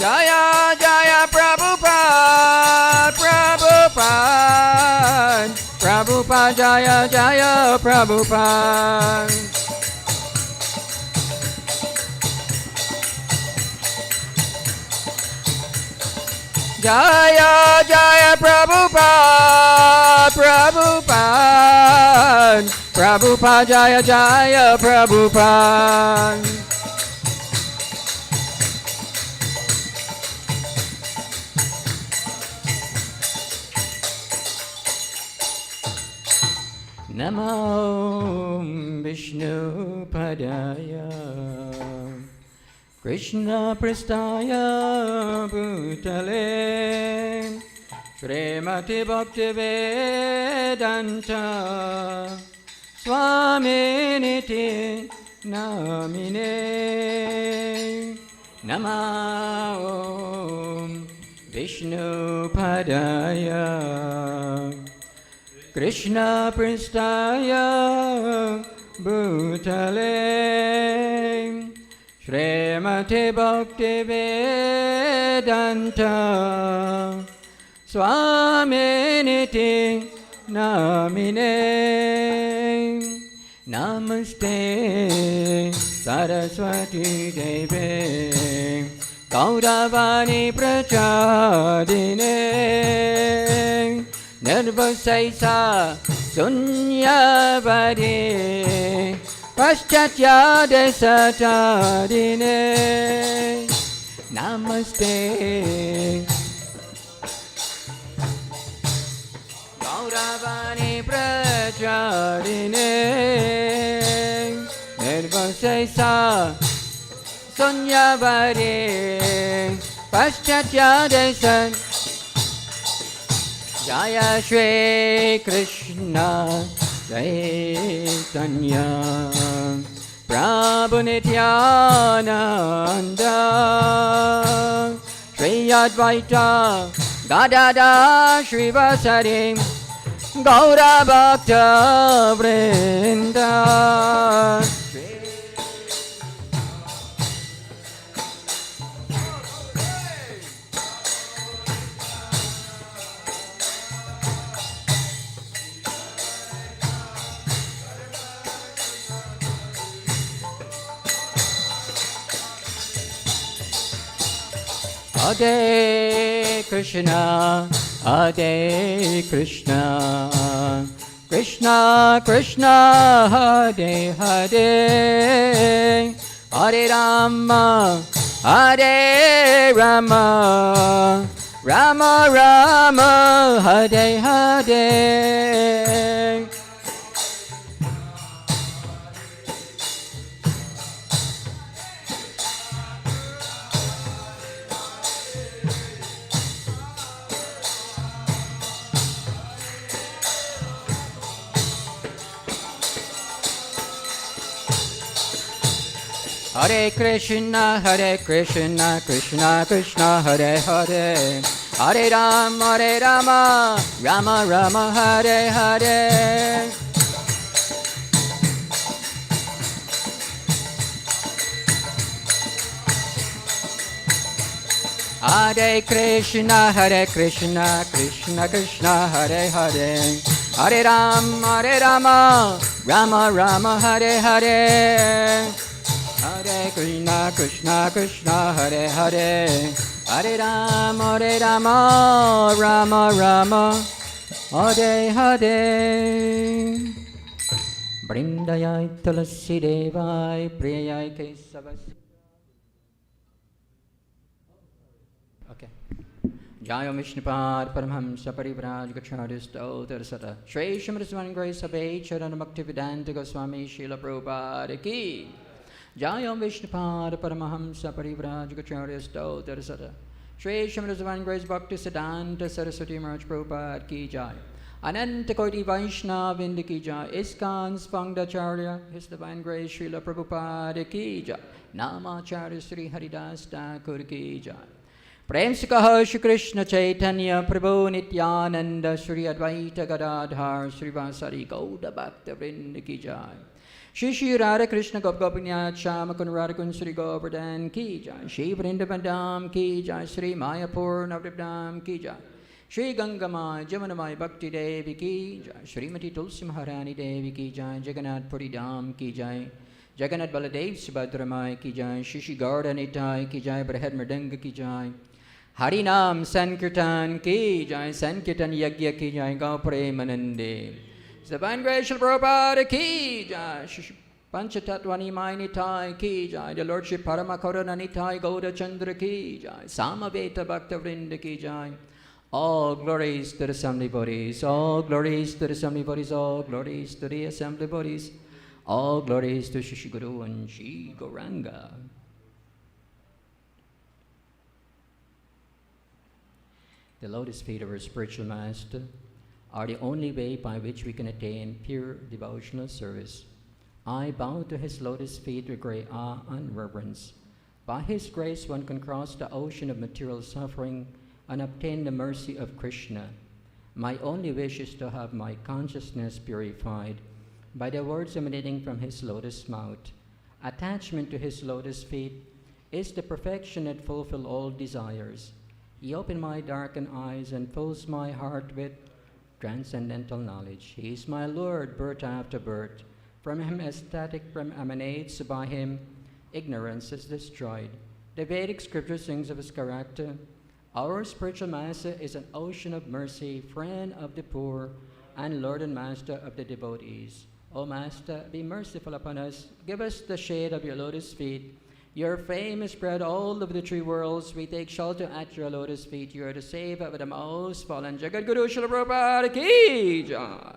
Jaya Jaya Prabhupada, Prabhupada, Prabhupada Jaya Jaya Prabhupada. Jaya Jaya Prabhupada, Prabhupada, Prabhupada Jaya Jaya Prabhupada. Namo Vishnu Padaya Krishna Prastaya Bhutale Srimati Bhaktivedanta Swami Niti Namine Namo Vishnu Padaya Krishna Prastaya Bhutale Srimati Bhaktivedanta Swami Niti Namine Namaste Saraswati Devi Gauravani Prachadine Nirvasaisa Sunyavadi Paschatya Desatadine Namaste Gauravani Prachadine Nirvasaisa Sunyavadi Paschatya Desatadine Jaya Shri Krishna Chaitanya Prabhu Nityananda Shri Advaita Gadada Shri Vasari Gaura Bhakta Vrinda Hare Krishna, Hare Krishna, Krishna Krishna, Hare Hare, Hare Rama, Hare Rama, Rama Rama, Hare Hare. Hare Krishna, Krishna Krishna, Hare Hare, Hare Rama, Rama Rama, Hare Hare. Hare Krishna, Krishna Krishna, Hare Hare, Hare Rama, Rama Rama, Hare Hare. Hare Krishna, Krishna, Hare Hare, Hare Rama, Rama Rama, Hare Hare. Vrindayai Tulasi Devai, Priyai Kesavas. Okay. Jaya Vishnupad Paramhamsa Parivraj Gacharya Stotra Sata Shri Srimati Swan Grace Abhay Charan Bhaktivedanta Goswami Srila Prabhupada Ki Jaya Vishnupad Paramahamsa Parivraj Gacharya Stotra Sata Shri Srimati Swan Grace Bhakti Siddhanta Saraswati Maharaj Prabhupada Ki Jai Ananta Koti Vaishnav Vrinda Ki Jai ISKCON Spangdacharya His Divine Grace Srila Prabhupada Ki Jai Namacharya Sri Haridas Thakur Ki Jai प्रेम से कहो श्री कृष्ण चैतन्य प्रभु नित्यानंद श्री अद्वैत गदाधर श्रीवासरि गौड़ भक्त वृंद की जय Shri Shri Radha Krishna Gop Gopinath Shama Kun Radha Kun Sri Govardhan Ki Jai, Shri Vrindavandam Ki Jai, Shri Mayapur Navadvipdam Ki Jai, Shri Gangamai Jamunamai Bhakti Devi Ki Jai, Shrimati Tulsi Maharani Devi Ki Jai, Jagannath Puri Dham Ki Jai, Jagannath Baladev Subhadramai Ki Jai, Shri Shri Gardanitai Ki Jai, Brahad Mridanga Ki Jai, Harinam Sankirtan Ki Jai, Sankirtan Yagya Ki Jai, Gau Premanande, Divine Grace Shri Prabhupada Ki Jai, Shri Panchatatvani Nitai Ki Jai, the Lordship Paramakarana Nitai Gauda Chandra Ki Jai, Samaveta Bhakta Vrinda Ki Jai. All glories to the assembly bodies, all glories to the assembly bodies, all glories to the assembly bodies, all glories to Shri Guru and Shri Gauranga. The lotus feet of our spiritual master are the only way by which we can attain pure devotional service. I bow to his lotus feet with great awe and reverence. By his grace one can cross the ocean of material suffering and obtain the mercy of Krishna. My only wish is to have my consciousness purified by the words emanating from his lotus mouth. Attachment to his lotus feet is the perfection that fulfills all desires. He opened my darkened eyes and fills my heart with transcendental knowledge. He is my Lord, birth after birth. From him ecstatic emanates, by him ignorance is destroyed. The Vedic scripture sings of his character. Our spiritual master is an ocean of mercy, friend of the poor, and Lord and master of the devotees. O Master, be merciful upon us. Give us the shade of your lotus feet. Your fame is spread all over the three worlds. We take shelter at your lotus feet. You are the savior of the most fallen. Jagat Guru Srila Prabhupada Ki Jai.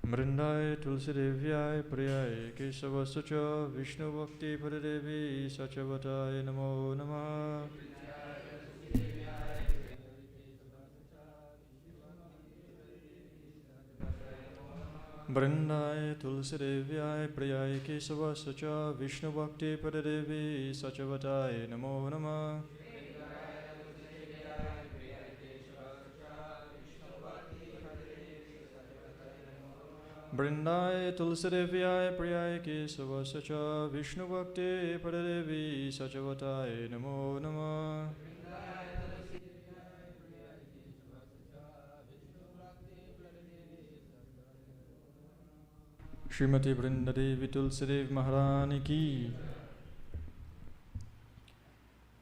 Mrindai Tulsi Devyai Priyai Kesava Sacha Vishnu Bhakti Padadevi Sachavatai Namo Namah. Brindai Tulsi Devyai Priyai Kesava Sacha Vishnu Bhakti Padadevi Sachavatai Namo Namah. Brindai Tulsi Devyai Priyai Kesava Sacha Vishnu Bhakti Padadevi Sachavatai Namo Namah. Srimati Vrindadevi Tulsidev Maharani Ki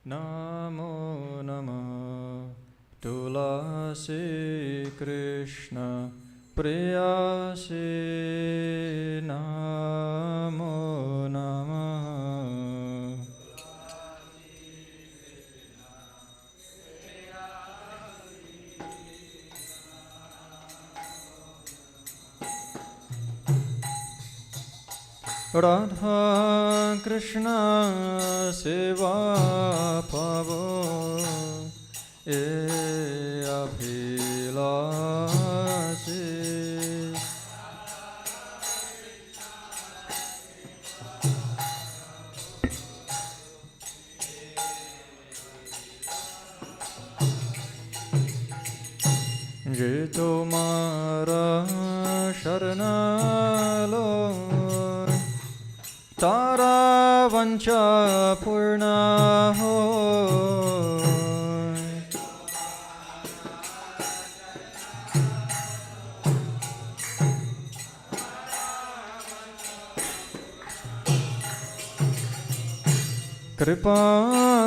Namo Namah Tulasi Krishna Priyasi Namo Namah Radha Krishna Seva Pavo E Abhilasi Jito Mara Sharanalo Tara Vancha Purna Hoy Kripa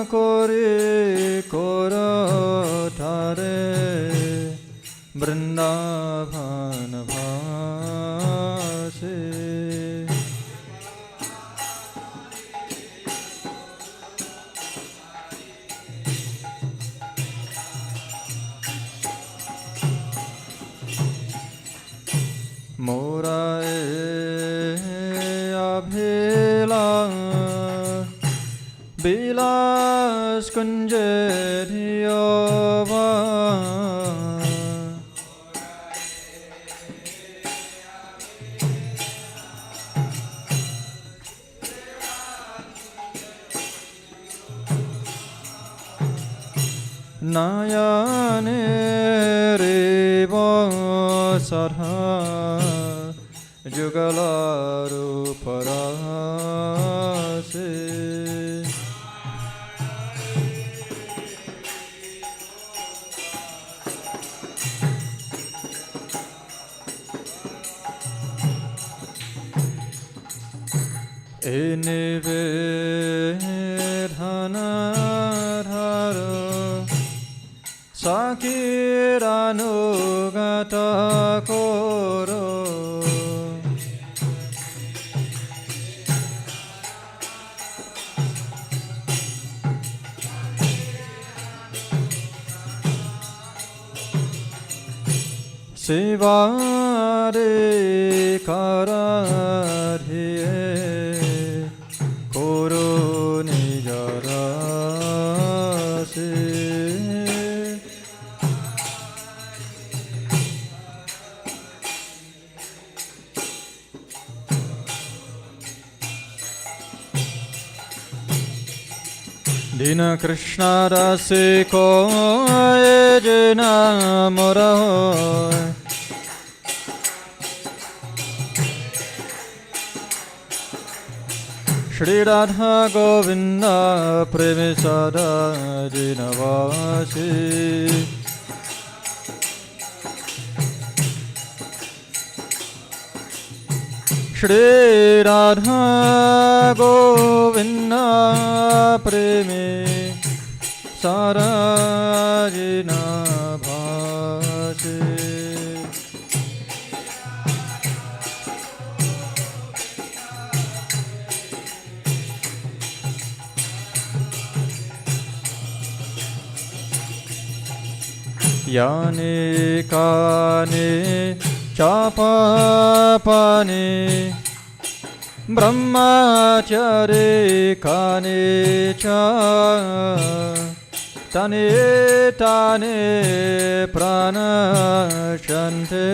Kori Kora Thare Vrindavan Bhase Morae Abhila Bilas Kunje Dhiyava Nayane Reva sadha jugalaru parase. Enivedhanadharo Sakiranugata koro Sivare karadhiye koro nijarase. Dina Krishna rase koye jena morahoy Shri Radha Govinda Preme Sada Jinavasi Shri Radha Govinda Preme Sada Jinavasi Yane kane chapapane brahmachare kane cha tane tane pranashante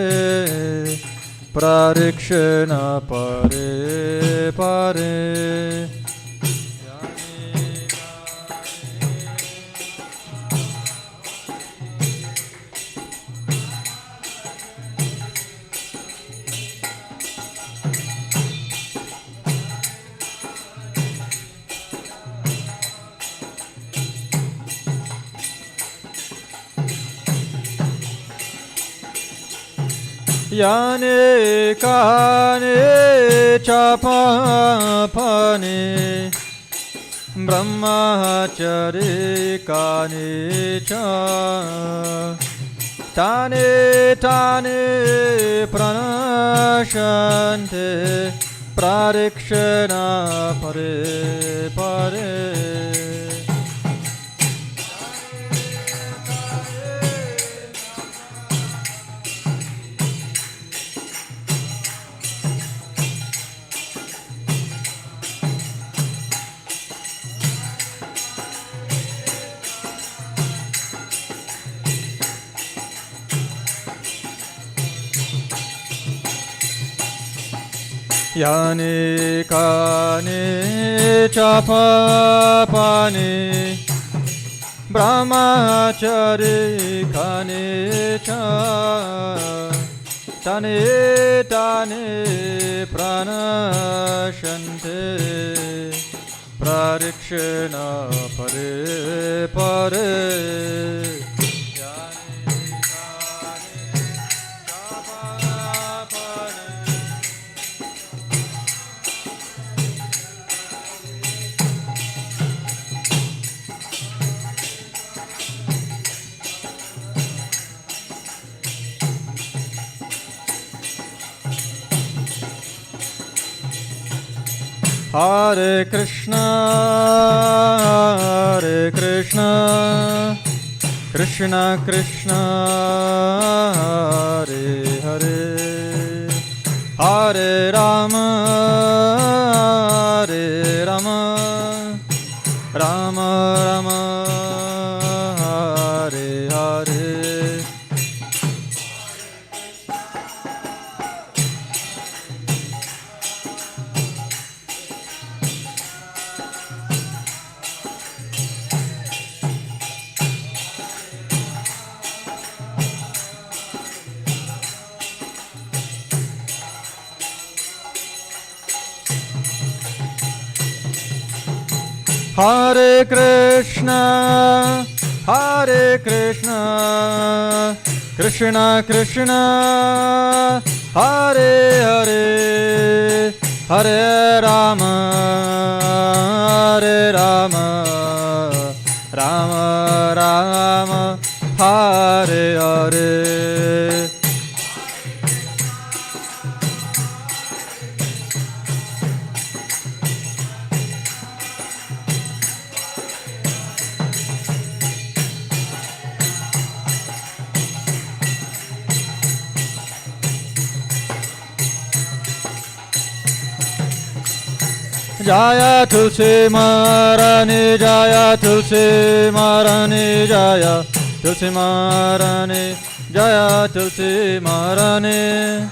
prarikshana pare pare. Yane kane chapapane brahmachari kane cha tane tane pranashante prarikshana pare pare. Yane kane chapapane brahmachari kane cha tane tane pranashante prarikshana pare pare. Hare Krishna, Krishna Krishna, Hare Hare, Hare Rama, Hare Rama, Rama Rama, Hare Hare. Hare Krishna, Hare Krishna, Krishna Krishna, Hare Hare, Hare Rama, Hare Rama, Rama Rama, Hare Hare. Jaya Tulsi Marani, Jaya Tulsi Marani, Jaya Tulsi Marani, Jaya Tulsi Marani.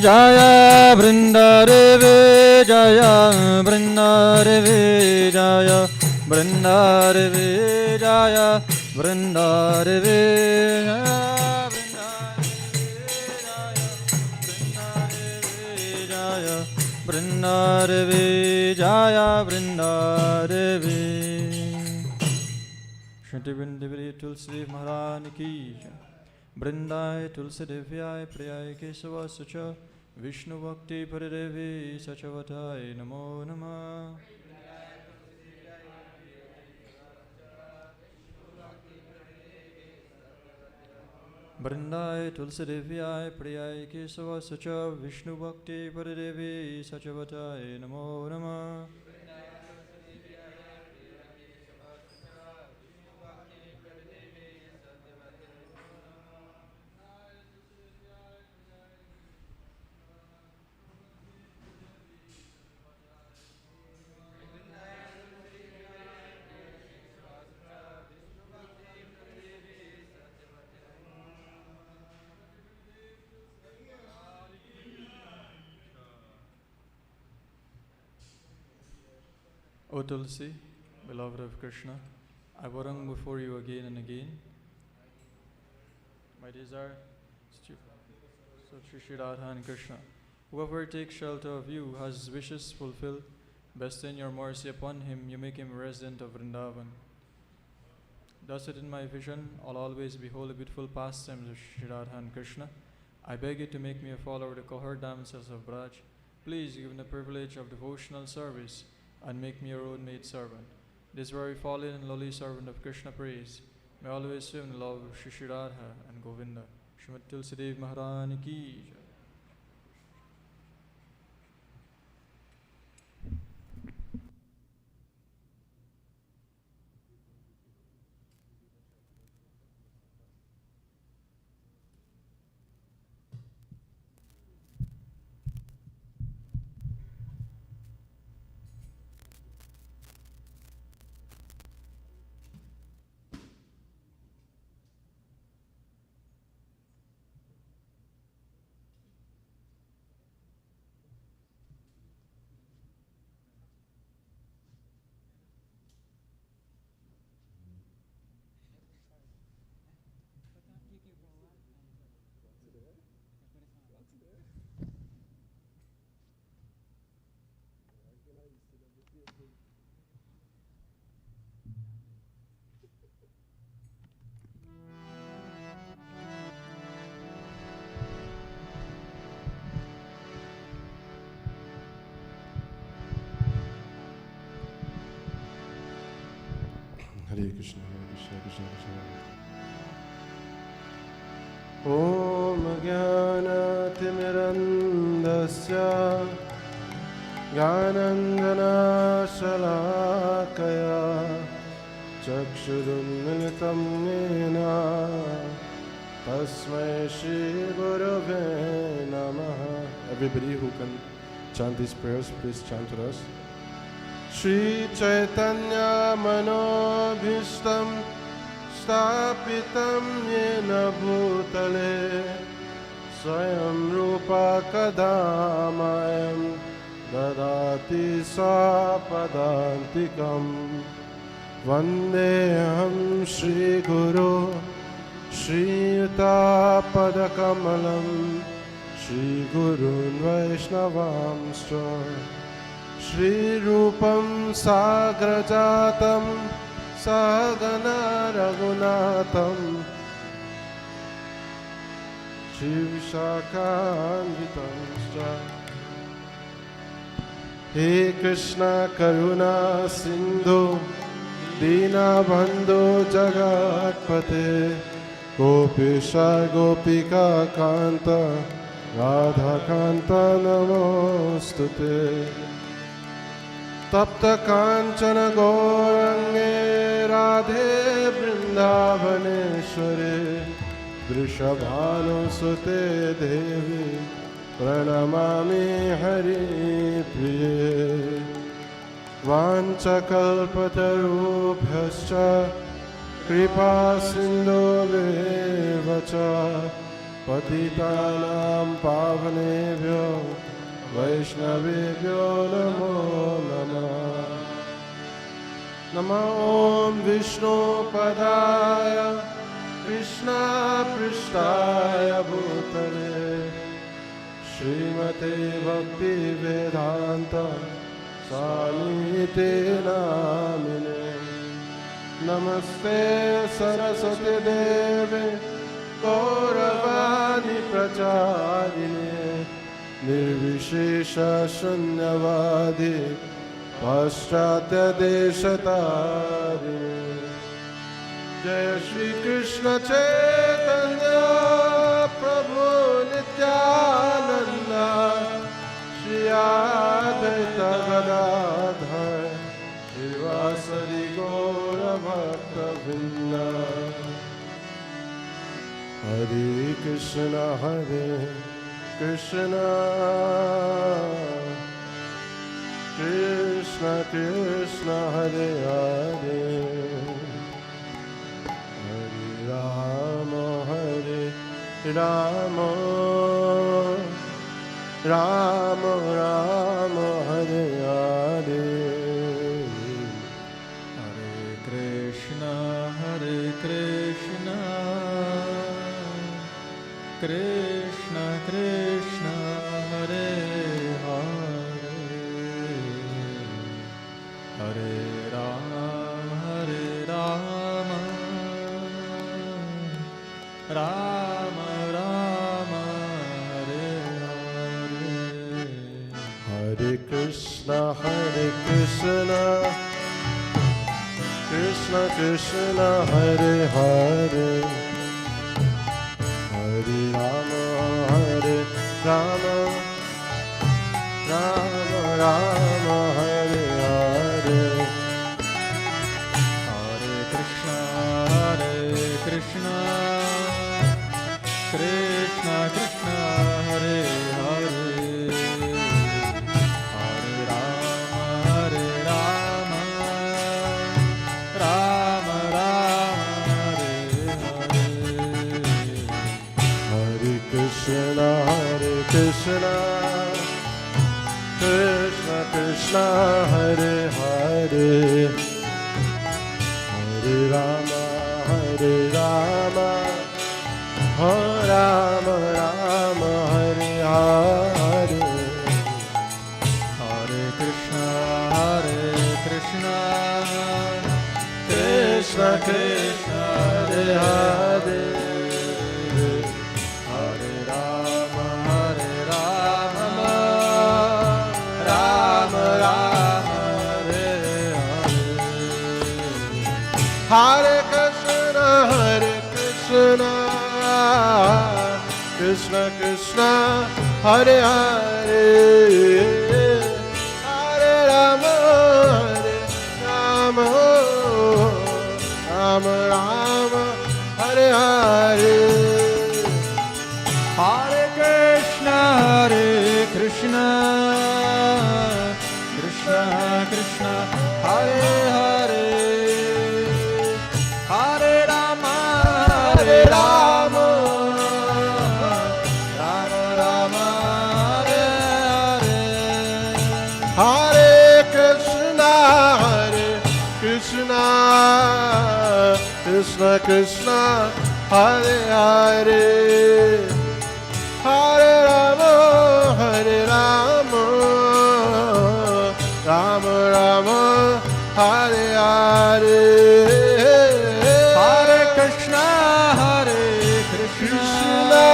Jaya Vrindadevi, Jaya Vrindadevi, Jaya Vrindadevi, Jaya Vrindadevi, Jaya Vrindadevi, Jaya Vrindadevi. Shri Vrindavi Tulsi Maharani ki jai. Vrindai Tulsi Devyai Priyai Kesava Sacha Vishnu Bhakti Paridevi Sachavatai Namo Namah. Vrindai Tulsi Devyai Priyai Kesava Sacha Vishnu Bhakti Paridevi Sachavatai Namo Namah. O Tulsi, beloved of Krishna, I warang before you again and again. My desire is to serve Shri Radha and Krishna. Whoever takes shelter of you has his wishes fulfilled. Bestow your mercy upon him, you make him a resident of Vrindavan. Thus it in my vision, I'll always behold the beautiful pastimes of Shri Radha and Krishna. I beg you to make me a follower of the cohort damsels of Braj. Please give me the privilege of devotional service and make me your own maid servant. This very fallen and lowly servant of Krishna praise may always swim in the love of Shri Radha and Govinda. Srimati Tulsi Devi Maharani ki jai. Hare Krishna, Krishna Krishna Krishna. Om Jnanatimirandasya Jnanangana Shalakaya Chakshurunmilitam Yena Tasmai Shri Gurave Namaha. Everybody who can chant these prayers, please chant with us. Shri Chaitanya Manobhishtam Stapitam Yena Bhutale Swayam Rupa Kadamayam Dadati Sapadantikam Vandeham Shri Guru श्रीयुतापदकमलं श्रीगुरून् वैष्णवांश्च श्रीरूपं साग्रजातं सहगना रघुनाथं श्रीविशाखान्वितंश्च हे कृष्ण करुणा सिंधु दीनबन्धो जगत्पते गोपीश गोपिका कांत राधा कांत नमोस्तुते तप्त कांचन गौरंगे राधे वृंदावनेश्वरे वृषभानुसुते देवी प्रणमामि हरिप्रिये वाञ्छकल्पतरुभ्यश्च कृपा सिन्धुभ्येव च पतितानां पावनेभ्यो वैष्णवेभ्यो नमो नमः नमो ॐ विष्णुपदाय कृष्णपृष्ठाय भूतले श्रीमते भक्तिवेदान्त स्वामीते नामिने नमस्ते सरस्वती देवे गौरवाणी प्रचारिणे निर्विशेष शून्यवादी पाश्चात्य देशतारिणे जय श्री कृष्ण चैतन्य प्रभु नित्यानंद श्री अद्वैत गदाधर श्रीवासदि गौर भक्तवृंद हरे Krishna Krishna Krishna Hare Hare Ram Ram Ram Hare Hare Hare Krishna Krishna Krishna Hare Hare Hare Rama Rama Rama Hare Hare Hare Krishna Krishna Krishna Hare Hare Hare Rama Rama Rama Hare Hare Hare Krishna Krishna Krishna Hare Hare Hare Rama Rama Hare Hare Hare Krishna Krishna Krishna Hare Hare Hare Rama Rama Hare Hare Hare Krishna Krishna Hare Hare Hare Rama Rama Hare Hare Hare Krishna Krishna Krishna Hare Hare Hare Rama Rama Hare Hare Hare Krishna Krishna Krishna Hare Hare Hare Rama Rama Hare Hare Hare Krishna Krishna Hare Hare, Hare Rama, Hare Rama, Rama Rama, Hare Hare, Hare Krishna, Hare Krishna,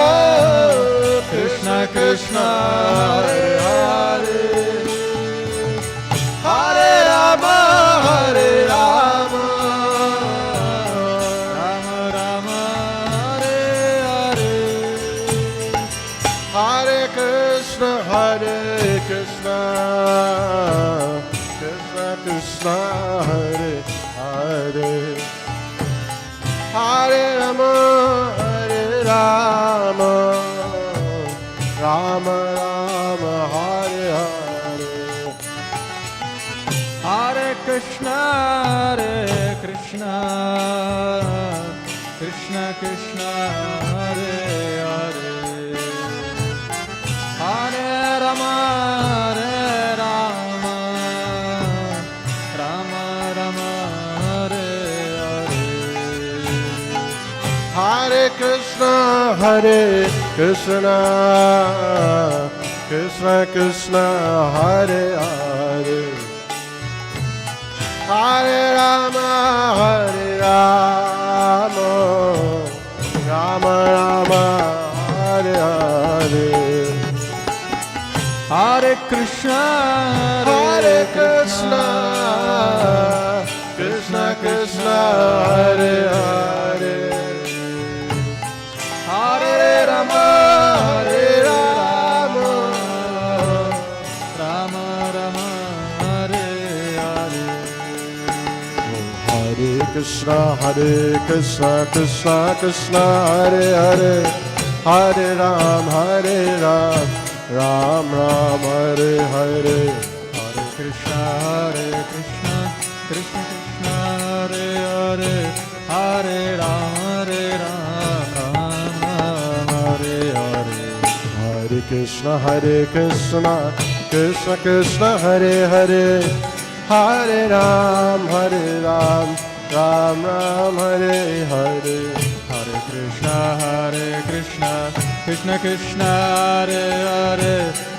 Krishna Krishna, Hare Hare, Hare Rama, Hare Rama, Rama Rama, Hare Hare, Hare Krishna, Hare Krishna, Krishna Krishna, Hare Hare, Hare Rama, Hare Rama, Rama Rama, Hare Hare, Hare Krishna, Hare Krishna, Krishna Krishna, Hare Hare, Hare Rama, Hare Rama, Rama Rama, Hare Hare, Hare Krishna, Hare Krishna, Krishna Krishna, Hare Hare, Hare Rama, Hare Rama, Rama Rama, Hare Hare, Hare Krishna, Hare Krishna, Krishna Krishna, Hare Hare, Hare Rama, Hare Rama, Rama Rama, Hare Hare, Hare Krishna, Krishna Krishna, Hare Hare, Hare Ram, Ram Ram, Hare Hare, Hare Krishna, Krishna Krishna, Hare Hare, Hare Ram, Ram Ram, Hare Hare, Hare Krishna, Krishna Krishna, Hare Hare, Hare Ram, Ram Ram, Hare Hare, Hare Krishna, Krishna Krishna, Hare Hare,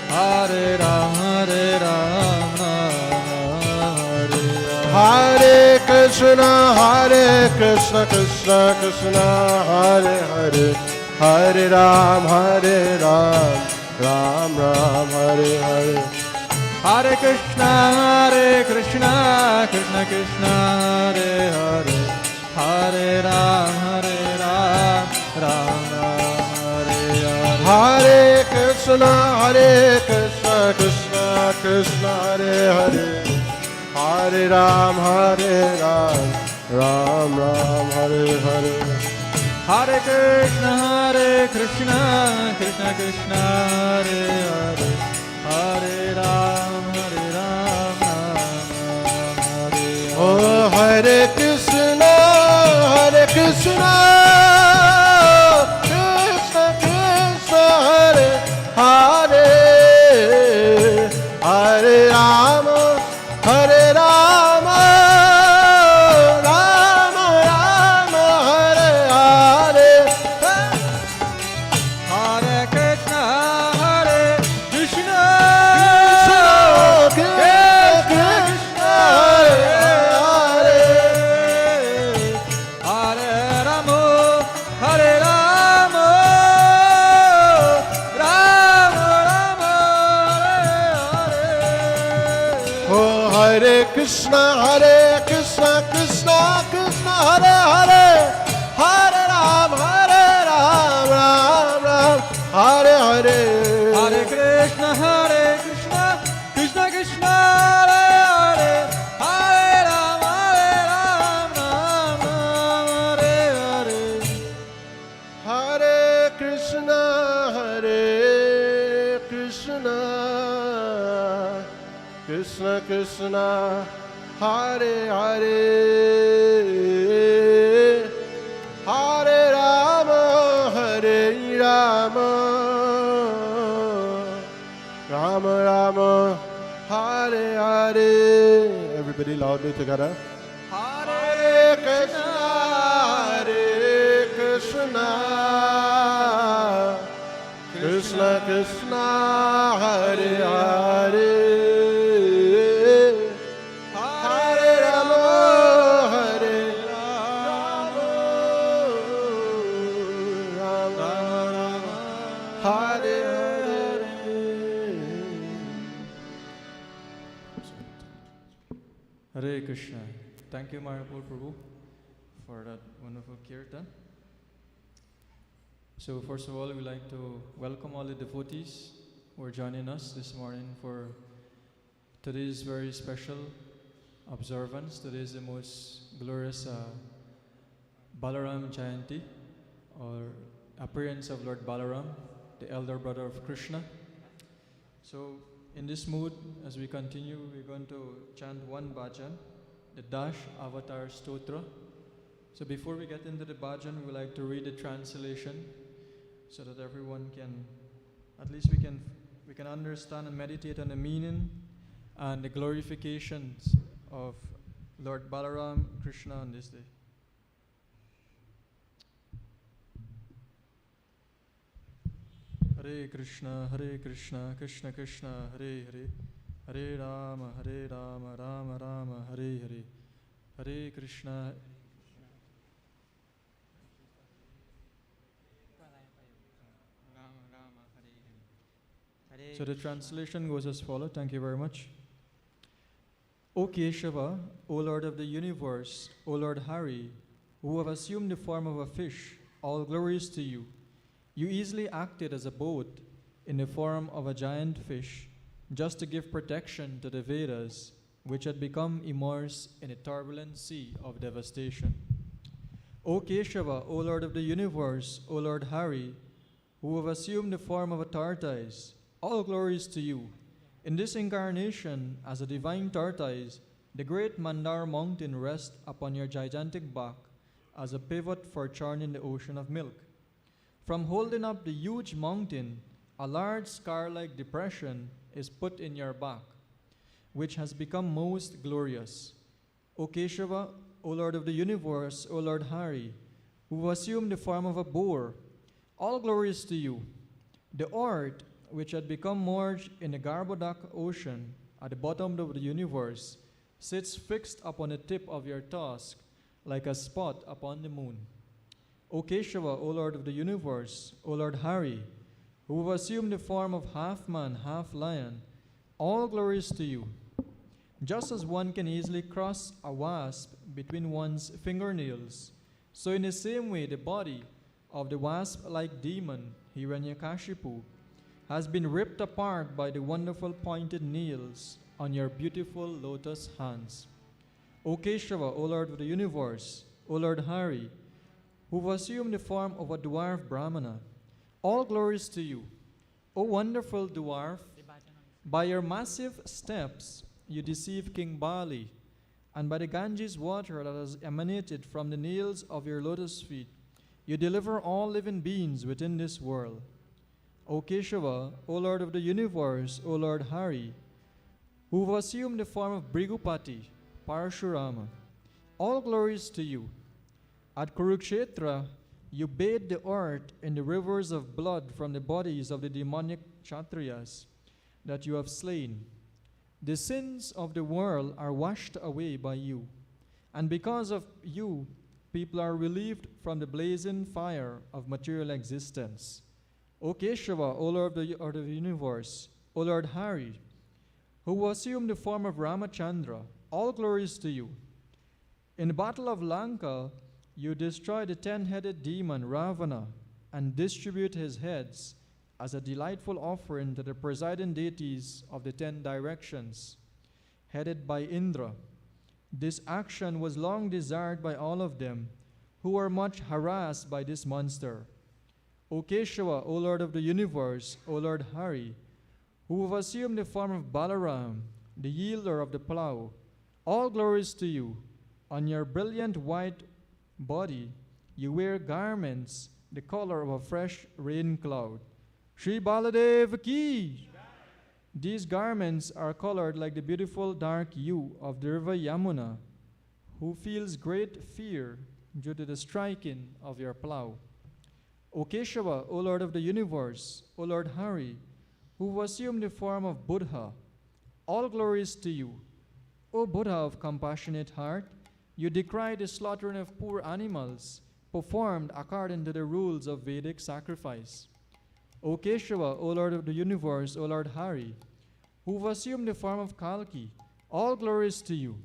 Hare Ram, Ram Hare Hare, Hare Krishna, Krishna Krishna, Hare Hare, Hare Ram, Ram Ram, Hare Hare, Hare Krishna, Krishna Krishna, Hare Hare, Hare Ram, Ram Hare Hare, Hare Krishna, Krishna Krishna, Hare Hare, Hare Ram, Ram Ram, Hare Hare, Hare Krishna, Krishna Krishna, Hare Hare, Hare Ram, Hare Hare. Oh Hare Krishna, Krishna Krishna, Hare Hare, Hare Rama, Hare Rama, Rama Rama, Hare Hare, Hare Krishna, Krishna Krishna Hare Hare, Hare Rama, Hare Rama, Rama Rama, Hare Hare. Oh Hare Krishna, Krishna Krishna, Hare Hare, Hare Ram, Ram Ram, Hare Hare, Hare Krishna, Krishna Krishna, Hare Hare, Hare Ram, Ram Hare Hare. Hare Krishna, Krishna Krishna Krishna, Hare Hare, Hare Rama, Rama Rama, Hare Hare. Everybody loudly together. Hare Hare Krishna, Krishna, Krishna Krishna, Hare Hare, Hare Rama, Hare Rama, Rama Rama, Hare Hare. Hare Krishna. Thank you, Mayapur Prabhu, for that wonderful kirtan. So first of all, we'd like to welcome all the devotees who are joining us this morning for today's very special observance. Today is the most glorious Balarama Jayanti, or appearance of Lord Balaram, the elder brother of Krishna. So in this mood, as we continue, we're going to chant one bhajan, the Dash Avatar Stotra. So before we get into the bhajan, we would like to read the translation so that everyone can, at least we can understand and meditate on the meaning and the glorifications of Lord Balaram Krishna on this day. Hare Krishna, Krishna Krishna, Hare Hare, Hare Rama, Rama Rama, Hare Hare, Hare Krishna. So the translation goes as follows. Thank you very much. O Keshava, O Lord of the universe, O Lord Hari, who have assumed the form of a fish, all glories to you. You easily acted as a boat in the form of a giant fish, just to give protection to the Vedas, which had become immersed in a turbulent sea of devastation. O Keshava, O Lord of the universe, O Lord Hari, who have assumed the form of a tortoise, all glories to you. In this incarnation, as a divine tortoise, the great Mandar mountain rests upon your gigantic back as a pivot for churning the ocean of milk. From holding up the huge mountain, a large scar-like depression is put in your back, which has become most glorious. O Keshava, O Lord of the universe, O Lord Hari, who assumed the form of a boar, all glories to you. The earth, which had become merged in the Garbodak ocean at the bottom of the universe, sits fixed upon the tip of your tusk like a spot upon the moon. O Keshava, O Lord of the universe, O Lord Hari, who have assumed the form of half man, half lion, all glories to you. Just as one can easily cross a wasp between one's fingernails, so in the same way the body of the wasp-like demon, Hiranyakashipu, has been ripped apart by the wonderful pointed nails on your beautiful lotus hands. O Keshava, O Lord of the universe, O Lord Hari, who assumed the form of a dwarf Brahmana, all glories to you. O wonderful dwarf, by your massive steps you deceive King Bali, and by the Ganges water that has emanated from the nails of your lotus feet, you deliver all living beings within this world. O Keshava, O Lord of the universe, O Lord Hari, who assumed the form of Brigupati, Parashurama, all glories to you. At Kurukshetra, you bathed the earth in the rivers of blood from the bodies of the demonic Kshatriyas that you have slain. The sins of the world are washed away by you, and because of you, people are relieved from the blazing fire of material existence. O Keshava, O Lord of the universe, O Lord Hari, who assumed the form of Ramachandra, all glories to you. In the battle of Lanka, you destroy the 10-headed demon Ravana and distribute his heads as a delightful offering to the presiding deities of the 10 directions, headed by Indra. This action was long desired by all of them, who were much harassed by this monster. O Keshava, O Lord of the universe, O Lord Hari, who have assumed the form of Balaram, the yielder of the plow, all glories to you. On your brilliant white body, you wear garments the color of a fresh rain cloud. Shri Baladev ki! These garments are colored like the beautiful dark hue of the river Yamuna, who feels great fear due to the striking of your plow. O Keshava, O Lord of the universe, O Lord Hari, who assumed the form of Buddha, all glory is to you. O Buddha of compassionate heart, you decried the slaughtering of poor animals, performed according to the rules of Vedic sacrifice. O Keshava, O Lord of the universe, O Lord Hari, who assumed the form of Kalki, all glory is to you.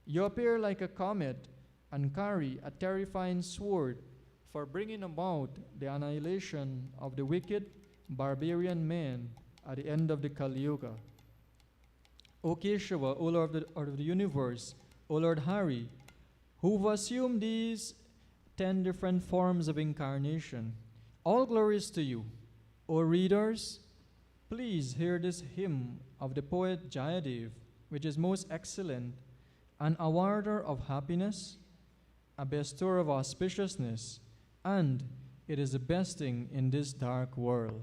You appear like a comet and carry a terrifying sword for bringing about the annihilation of the wicked, barbarian men at the end of the Kali Yuga. O Keshava, O Lord of the universe, O Lord Hari, who assumed these 10 different forms of incarnation, all glory is to you. O readers, please hear this hymn of the poet Jayadev, which is most excellent, an awarder of happiness, a bestower of auspiciousness, and it is the best thing in this dark world.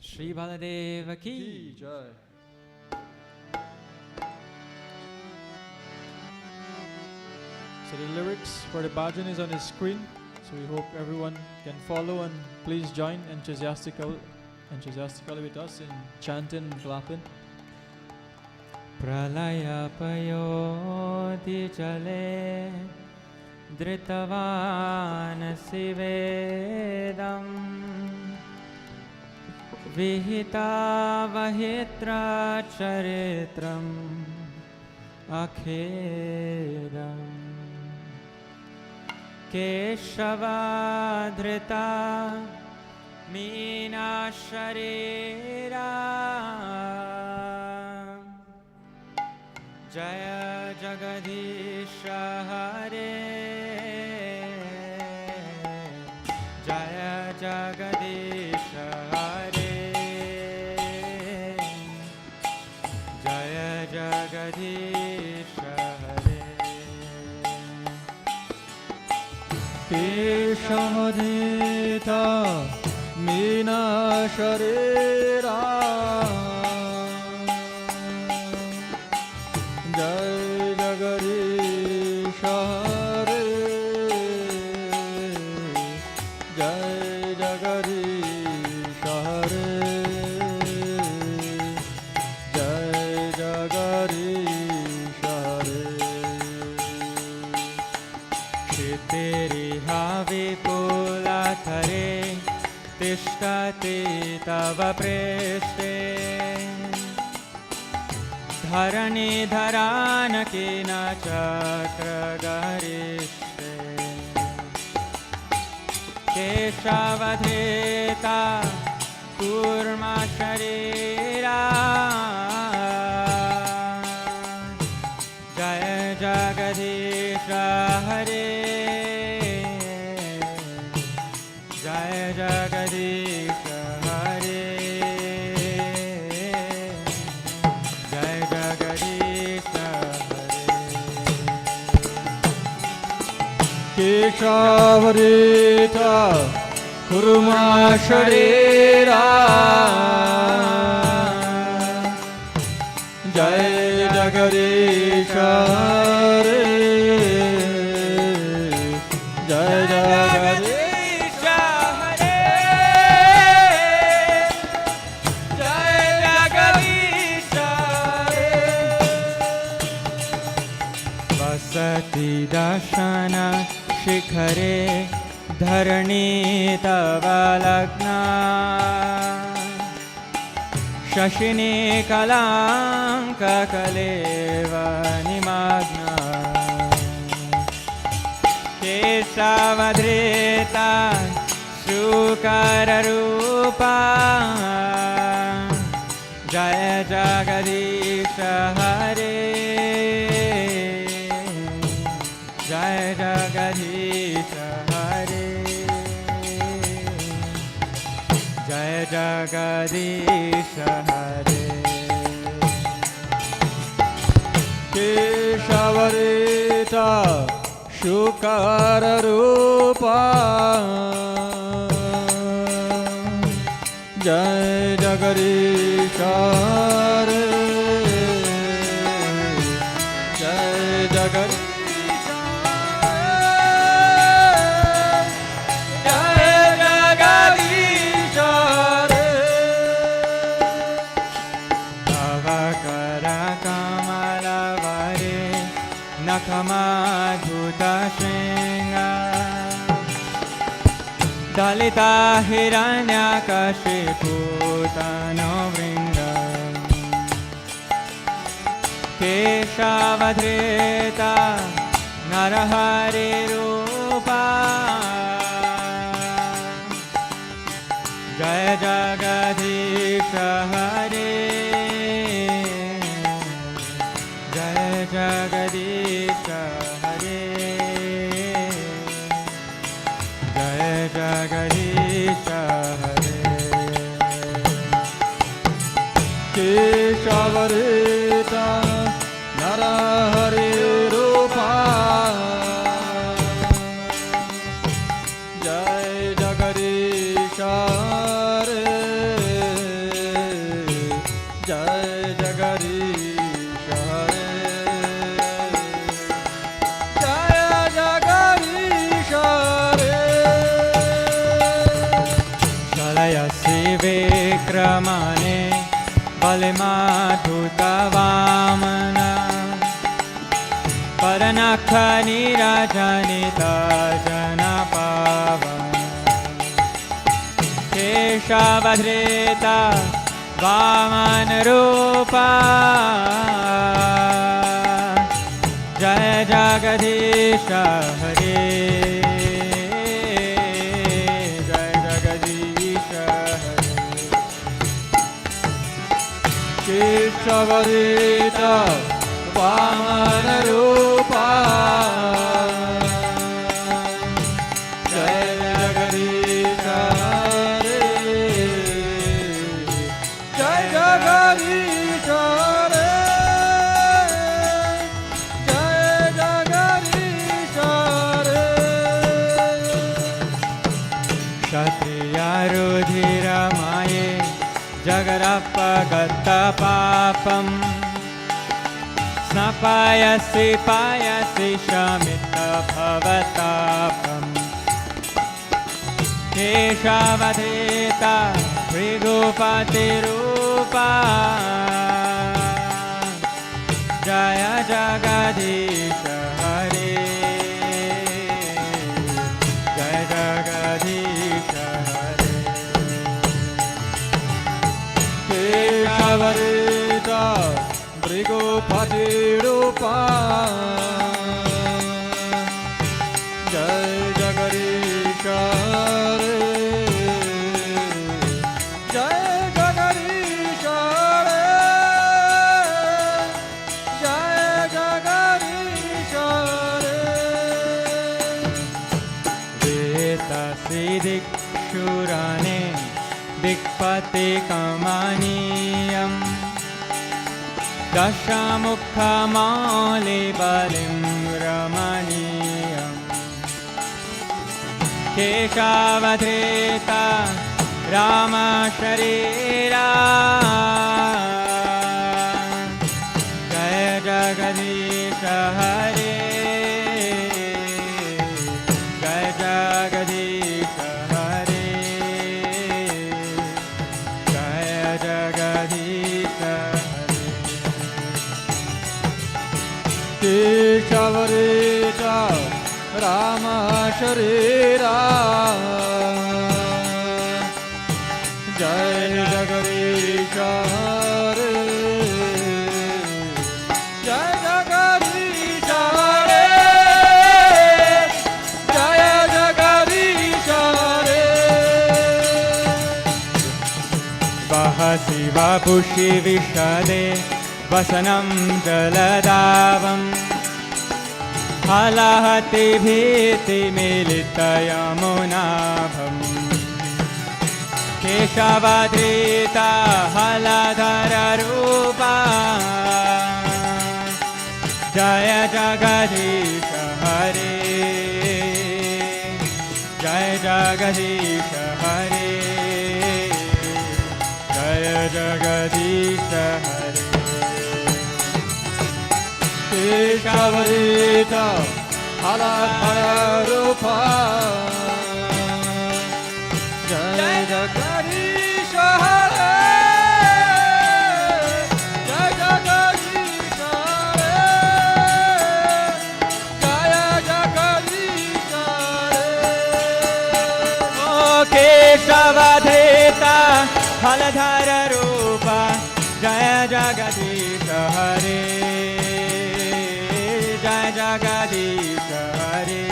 Shri Baladeva ki. Ki Jai. So the lyrics for the bhajan is on the screen, so we hope everyone can follow and please join enthusiastically with us in chanting and clapping. Pralaya payoti chale dritavana sivedam vihita vahitra charitram akhedam Keshava dhrita mina sharira Jaya Jagadisha Hare Jaya Jagadisha Hare Jaya Jagadisha Hare Keshavadita Mina Sharira Jai Jagadisha Hare Jai Jagadisha Hare Jai Jagadisha Hare Shiteri Havi Pula Thare Tishtati Tava Preshte Dharani dharanakina chakra garishte Keshavadhita kurma sharira Jaya Jagadisha Hare Jaya Jagadisha Hare Keshavarita Kurma Sharira Jai Jagadisha Hare Jai Jagadisha Hare Jai Jagadisha Hare Vasati Dashana Shikhare Dharani Tava Lagna Shashini Kalanka Kaleva Nimagna Keshavadrita Shukara Rupa Jaya Jagadisha Hare Jaya Jagadisha Hare Jaya Jagadisha Hare Keshavarita Shukara Rupa Jai Jagadisha Hare Jai Jagadisha नखमद्भुतशृङ्गा Dalita हिरण्यकशिपूतनो वृन्द केशावधृता नरहरिरूपा जय जगदीश हरे जय जगदीश हरे जय जगदीश हरे केशवरेता नरहरिरूपा जय जगदीश हरे जय जगदीश हरे जय जगदीश हरे शलयसि विक्रमणे बलिमाधुतवामना परनखनीरजनिता जनपावन केशवधृता वामनरूपा जय जगदीश हरे जय जगदीश हरे केशवरेता वामनरूपा जय जगदीश हरे जय जगदीश हरे जय जगदीश हरे क्षत्रियारुधिरमाये जगरपगतपापम् स्नपयसि पायसि शमितभवतापम् केशवधृता भृगुपतिरूपा जय जगदीश हरे जय जगदीश हरे केशवरेता भृगुपतिरूपा जय जगदीश हरे जय जगदीश हरे जय जगदीश हरे वेतसि दिक्षुरणे दिक्पतिकमनीयम् दशमुखमौलिबलिं रमणीयम् केशवधृता रामशरीरा जय जगदीश हरे जय जगदीश हरे जय जगदीश हरे केशवरेता राम शरीरा जय जगदीश हरे जय जगदीश हरे जय जगदीश हरे वहसि वपुषि विशदे वसनं जलदावम् हलहति भीतिमिलितयमुनाभम् केशवधृता हलधररूपा जय जगदीश हरे जय जगदीश हरे जय जगदीश हरे केशवरेता हलधररूपा जय जगदीश हरे जय जगदीश हरे हलधर रूप जय जगदीश हरे जय जगदीश हरे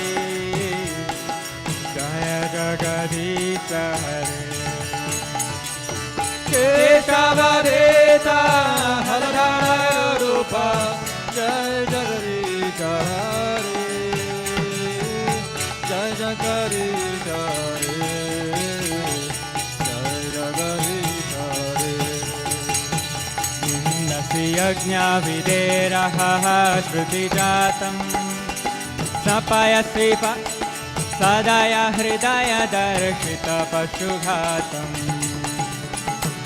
जय जगदीश हरे केशवदेता हलधर रूप जय जगदीश हरे जय जगदीश हरे जय जगदीश हरे नसि यज्ञविदेरः श्रुतिजातं सपयसि सदय हृदय दर्शित पशुघातम्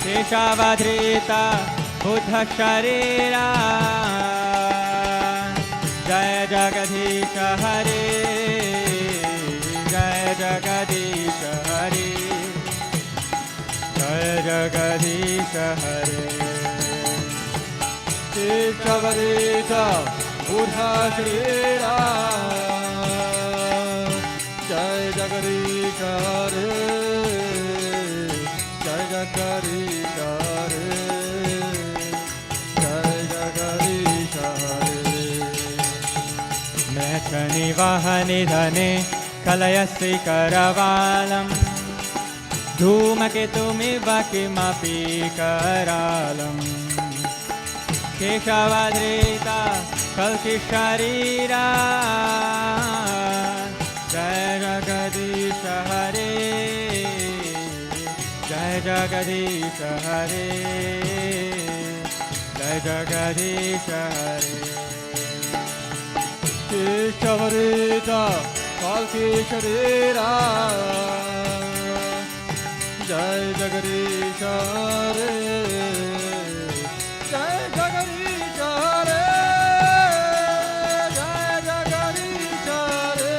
केशवधृता बुध शरीरा जय जगदीश हरे जय जगदीश हरे जय जगदीश हरे केशवदेता बुध शरीरा जय जगदीश हरे जय जगदीश हरे जय जगदीश हरे मैथुनी वाहनि धने कलयसि करवालं धूमकेतुमिव किमपि करालम् केशवधृता कल्कि शरीरा जय जगदीश हरे जय जगदीश हरे जय जगदीश हरे केशवदेता कल्कि शरीरा जय जगदीश हरे जय जगदीश हरे जय जगदीश हरे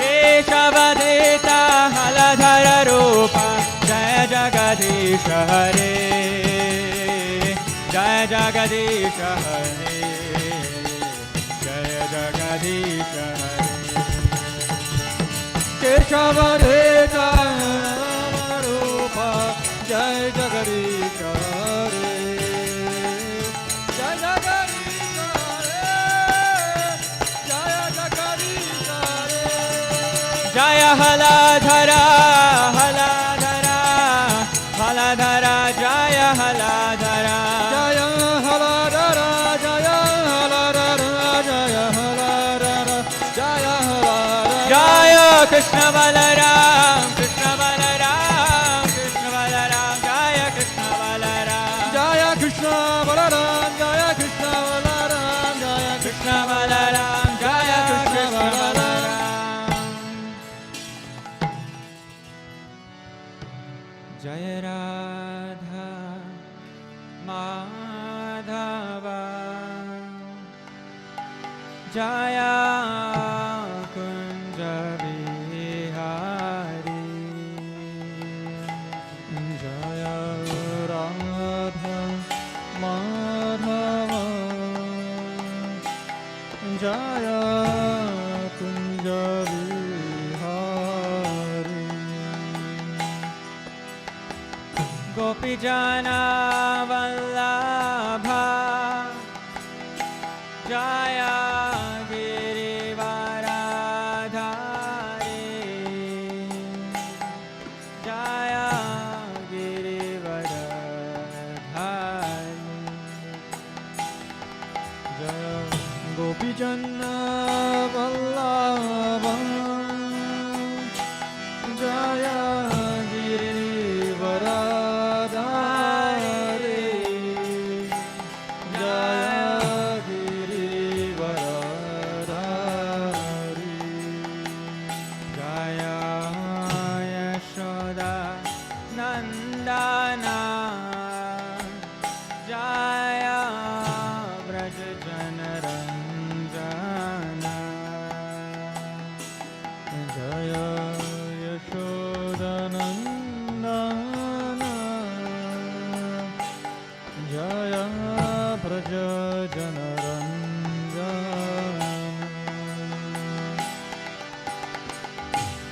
केशवदेता हलधर रूप जय जगदीश हरे जय जगदीश हरे जय जगदीश हरे केशवदेता रूप जय जगदीश हरे जय जगदीश हरे जय जगदीश हरे जय हलधरा हलधरा हलधरा जय हलधरा जय हलधरा जय हलधरा जय हलधरा जय हलधरा जय कृष्ण बलराम कृष्ण बलराम कृष्ण बलराम जय कृष्ण बलराम जय कृष्ण बलराम जय कृष्ण बलराम जय कृष्ण बलराम जय कृष्ण बलराम जय राधा माधव जय कुंज बिहारी जय राधा माधव जय कुंज बिहारी गोपी जना वल्लभा जय गिरिवरधारी जय गिरिवरधारी जय गोपीजन वल्लभ जय गिरिवरधारी जय गिरिवरधारी जय यशोदा नंदना जय व्रज जनरंजना जय यशोदनन्दन जय Vraj जनरञ्जन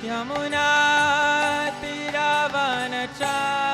Yamuna तीरावनचारी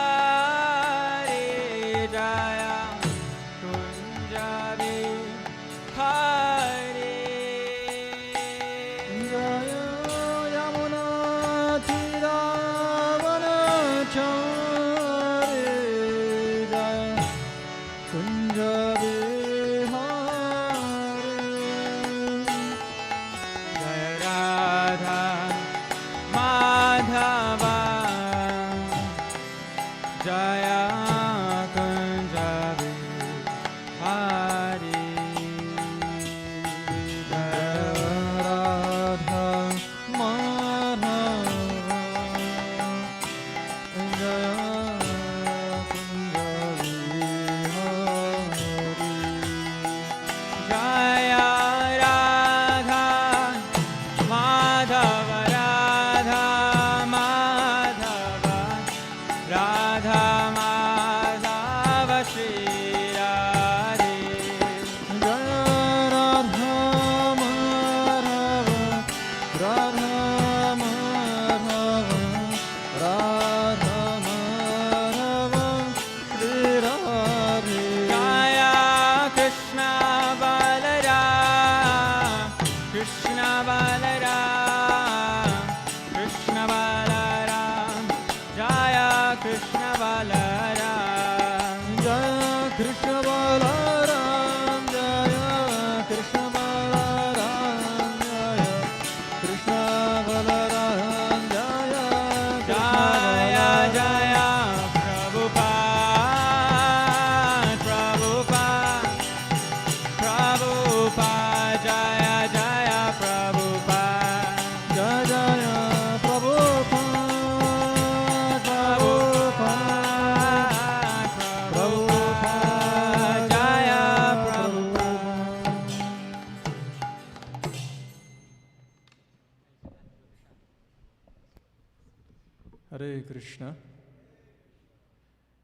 Hare Krishna.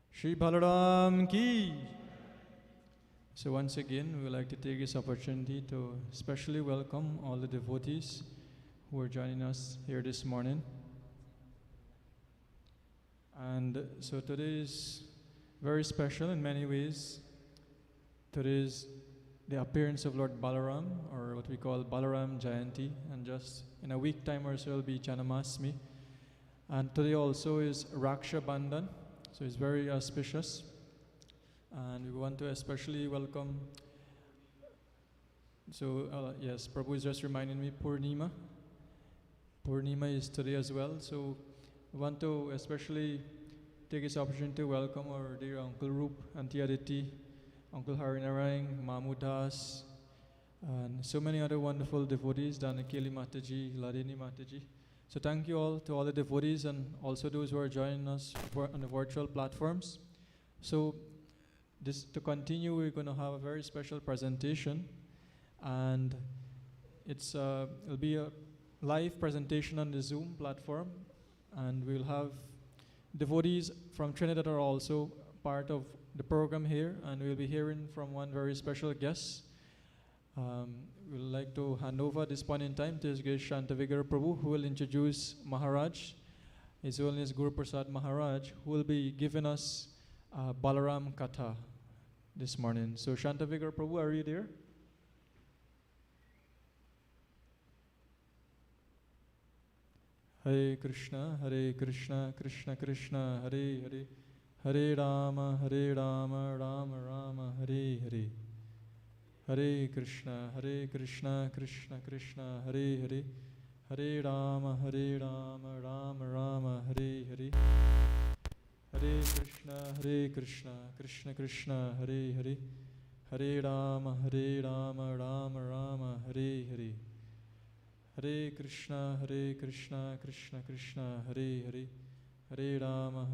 Shri Balaram ki. So once again, we would like to take this opportunity to especially welcome all the devotees who are joining us here this morning. And so today is very special in many ways. Today is the appearance of Lord Balaram, or what we call Balaram Jayanti, and just in a week time or so will be Janamasmi. And today also is Raksha Bandhan, so it's very auspicious. And we want to especially welcome, yes, Prabhu is just reminding me, Purnima. Purnima is today as well, so we want to especially take this opportunity to welcome our dear Uncle Roop, Auntie Aditi, Uncle Harinarang, Mamu Das, and so many other wonderful devotees, Danakeli Mataji, Ladini Mataji. So thank you all to all the devotees and also those who are joining us on the virtual platforms. So to continue, we're going to have a very special presentation, and it'll be a live presentation on the Zoom platform, and we'll have devotees from Trinidad that are also part of the program here, and we'll be hearing from one very special guest. We'd like to hand over at this point in time to His Grace Shantavigar Prabhu, who will introduce Maharaj, His Holiness Guru Prasad Maharaj, who will be giving us Balaram Katha this morning. So Shantavigar Prabhu, are you there? Hare Krishna, Krishna Krishna, Hare Hare, Hare Rama, Rama Rama, Hare Hare. Hare Krishna, Krishna Krishna, Hare Hare, Hare Rama, Rama Rama, Hare Hare. Hare Krishna, Krishna Krishna, Hare Hare, Hare Rama, Rama Rama, Hare Hare. Hare Krishna, Krishna Krishna, Hare Hare, Hare Rama,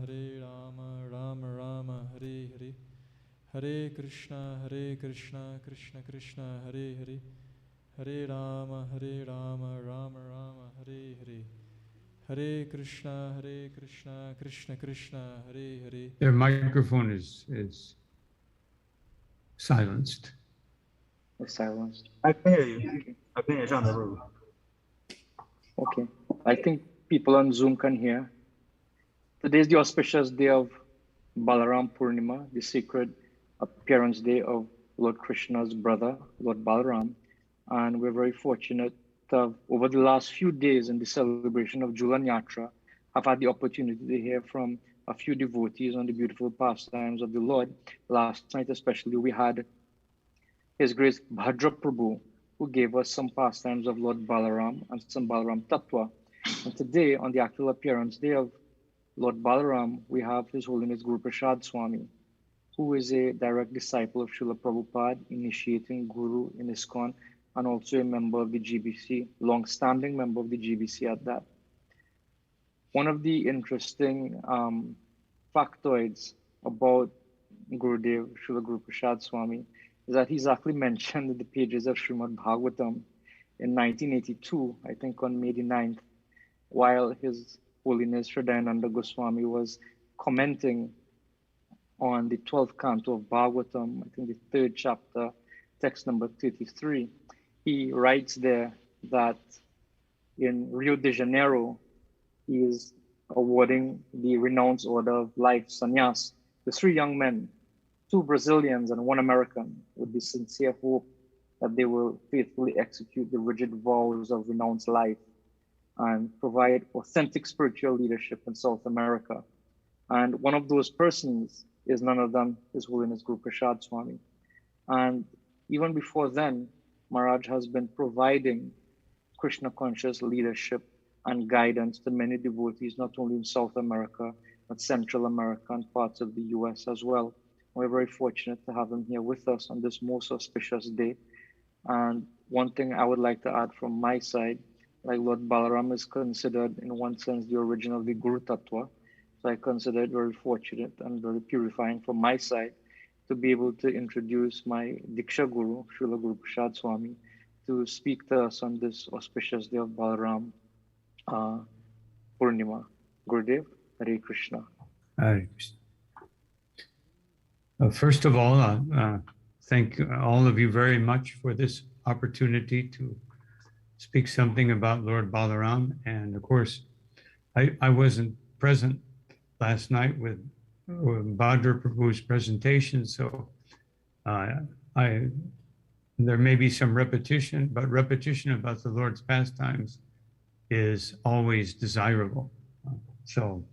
Rama Rama, Hare Hare. Hare Krishna, Krishna Krishna, Hare Hare, Hare Rama, Rama Rama, Hare Hare. Hare Krishna, Krishna Krishna, Hare Hare. Their microphone is silenced. It's silenced. I can hear you. I can hear you. Okay. I think people on Zoom can hear. Today is the auspicious day of Balarama Purnima, the sacred appearance day of Lord Krishna's brother, Lord Balaram. And we're very fortunate to have, over the last few days in the celebration of Julan Yatra, have had the opportunity to hear from a few devotees on the beautiful pastimes of the Lord. Last night especially, we had His Grace Bhadra Prabhu, who gave us some pastimes of Lord Balaram and some Balaram Tattva. And today, on the actual appearance day of Lord Balaram, we have His Holiness Guru Prasad Swami, who is a direct disciple of Srila Prabhupada, initiating Guru in ISKCON, and also a member of the GBC, long-standing member of the GBC at that. One of the interesting factoids about Gurudev, Srila Guru Prasad Swami, is that he's actually mentioned in the pages of Srimad Bhagavatam in 1982, I think on May the 9th, while His Holiness Hridayananda Goswami was commenting on the 12th canto of Bhagavatam, I think the 3rd chapter, text number 33. He writes there that in Rio de Janeiro, he is awarding the Renounced Order of Life, Sannyas, to 3 young men, 2 Brazilians and 1 American, with the sincere hope that they will faithfully execute the rigid vows of renounced life and provide authentic spiritual leadership in South America. And one of those persons is none other than His Holiness Guru Prasad Swami. And even before then, Maharaj has been providing Krishna conscious leadership and guidance to many devotees, not only in South America, but Central America and parts of the US as well. We're very fortunate to have him here with us on this most auspicious day. And one thing I would like to add from my side, like Lord Balaram is considered in one sense the origin of the Guru Tattva. So I consider it very fortunate and very purifying from my side to be able to introduce my Diksha Guru, Srila Guru Prasad Swami, to speak to us on this auspicious day of Balaram Purnima. Gurudev. Hare Krishna. Hare Krishna. First of all, thank all of you very much for this opportunity to speak something about Lord Balaram. And of course, I wasn't present last night with Bhadra Prabhu's presentation, so there may be some repetition, but repetition about the Lord's pastimes is always desirable. So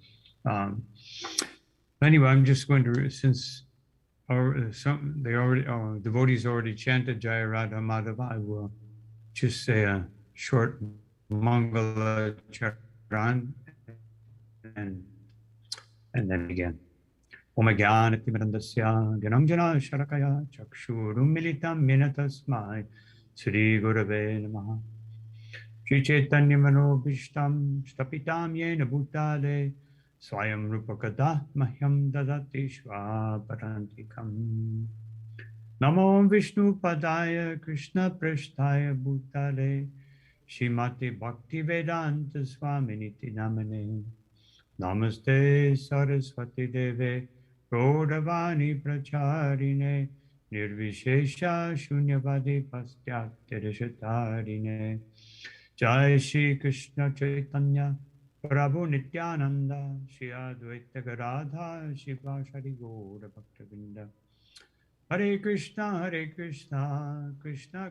anyway, I'm just going to, since devotees already chanted Jaya Radha Madhava, I will just say a short Mangala Charan and then begin. Om Jnana-timirandasya Gyananjana Sharakaya Chakshurum Militam Yena Tasmai Sri Gurave Namaha. Shri Chaitanya Manobhishtam Stapitam Yena Bhutale Swayam Rupakada Mahyam Dadati Shvaparantikam. Namo Vishnu Padaya Krishna Prasthaya Bhutale Shrimati Bhakti Vedanta Swaminiti Namane. Namaste Saraswati Deve Prodavani Pracharine Nirvishesha Shunyavadi Pastyattirashatarine. Jai Shri Krishna Chaitanya Prabhu Nityananda Shri Advaita Gadadhar Shivashari Gaura Bhaktavinda. Hare Krishna, Krishna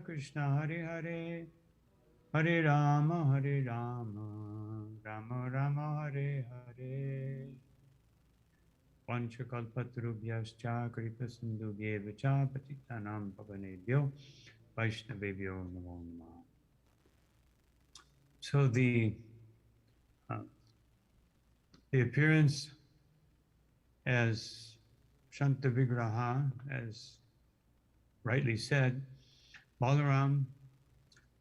Krishna, Hare Hare, Hare Rama, Rama Rama, Hare Hare. Panchakalpatarubhyascha kripasindubhyevacha patitanam pavanebhyo Vaishnavebhyo namo namaha. So the appearance as Shanta Vigraha, as rightly said, Balaram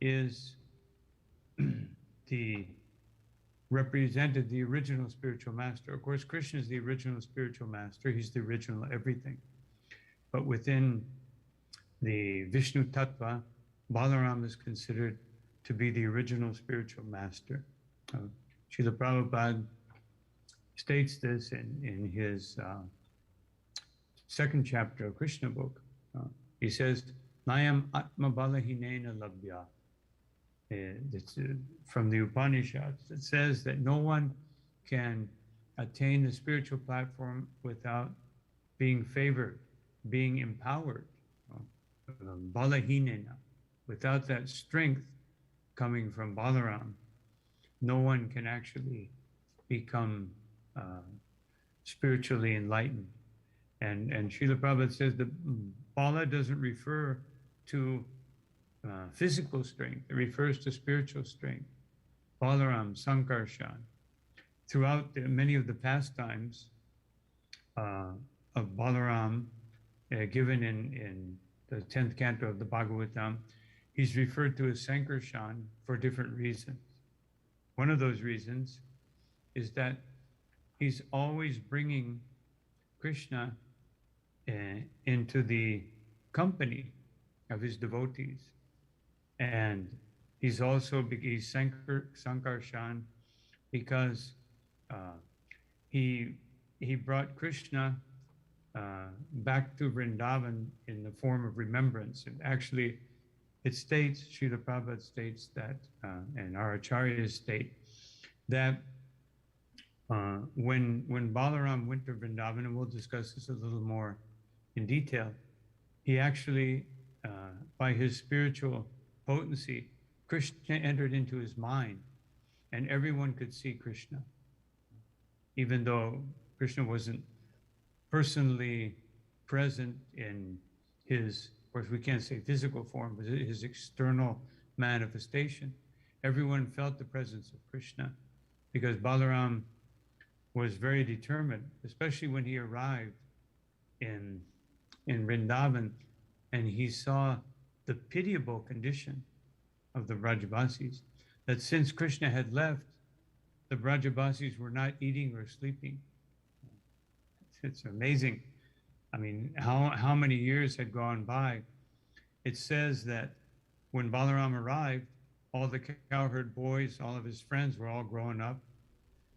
is represented the original spiritual master. Of course, Krishna is the original spiritual master. He's the original everything. But within the Vishnu Tattva, Balaram is considered to be the original spiritual master. Srila Prabhupada states this in his second chapter of Krishna book. He says, Nayam Atma Balahinena Labhya. It's from the Upanishads. It says that no one can attain the spiritual platform without being favored, being empowered. Balahinena. Without that strength coming from Balaram, no one can actually become spiritually enlightened. And Srila Prabhupada says that Bala doesn't refer to physical strength, it refers to spiritual strength. Balaram, Sankarshan. Throughout many of the pastimes of Balaram, given in the 10th canto of the Bhagavatam, he's referred to as Sankarshan for different reasons. One of those reasons is that he's always bringing Krishna into the company of his devotees. And he's Sankarshan because he brought Krishna back to Vrindavan in the form of remembrance. And actually, it states, Srila Prabhupada states that, and our acharyas state, that when Balaram went to Vrindavan, and we'll discuss this a little more in detail, he actually, by his spiritual potency, Krishna entered into his mind, and everyone could see Krishna. Even though Krishna wasn't personally present in his, of course we can't say physical form, but his external manifestation, everyone felt the presence of Krishna, because Balaram was very determined, especially when he arrived in Vrindavan and he saw the pitiable condition of the Brajavasis, that since Krishna had left, the Brajavasis were not eating or sleeping. It's amazing. I mean, how many years had gone by? It says that when Balaram arrived, all the cowherd boys, all of his friends were all growing up.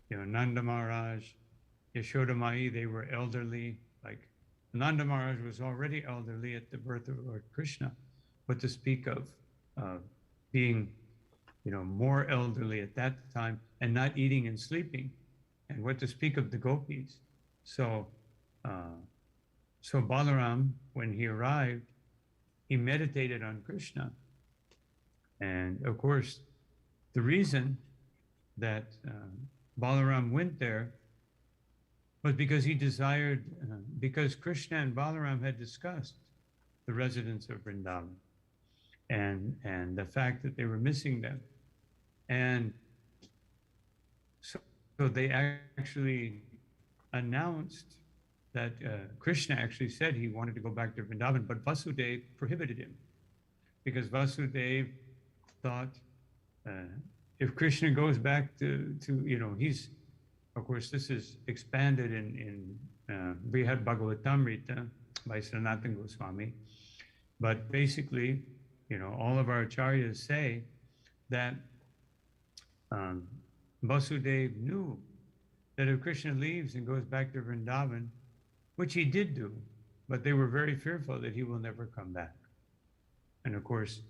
You know, Nanda Maharaj, Yashoda Mai, they were elderly, like Nanda Maharaj was already elderly at the birth of Lord Krishna, but to speak of being, more elderly at that time and not eating and sleeping, and what to speak of the gopis. So, so Balaram, when he arrived, he meditated on Krishna. And of course, the reason that Balaram went there was because he desired, because Krishna and Balaram had discussed the residents of Vrindavan and the fact that they were missing them. And so they actually announced that Krishna actually said he wanted to go back to Vrindavan, but Vasudeva prohibited him because Vasudeva thought if Krishna goes back to he's, of course, this is expanded in Brihad Bhagavatamrita by Sanatana Goswami, but basically, all of our acharyas say that Vasudeva knew that if Krishna leaves and goes back to Vrindavan, which he did do, but they were very fearful that he will never come back. And of course,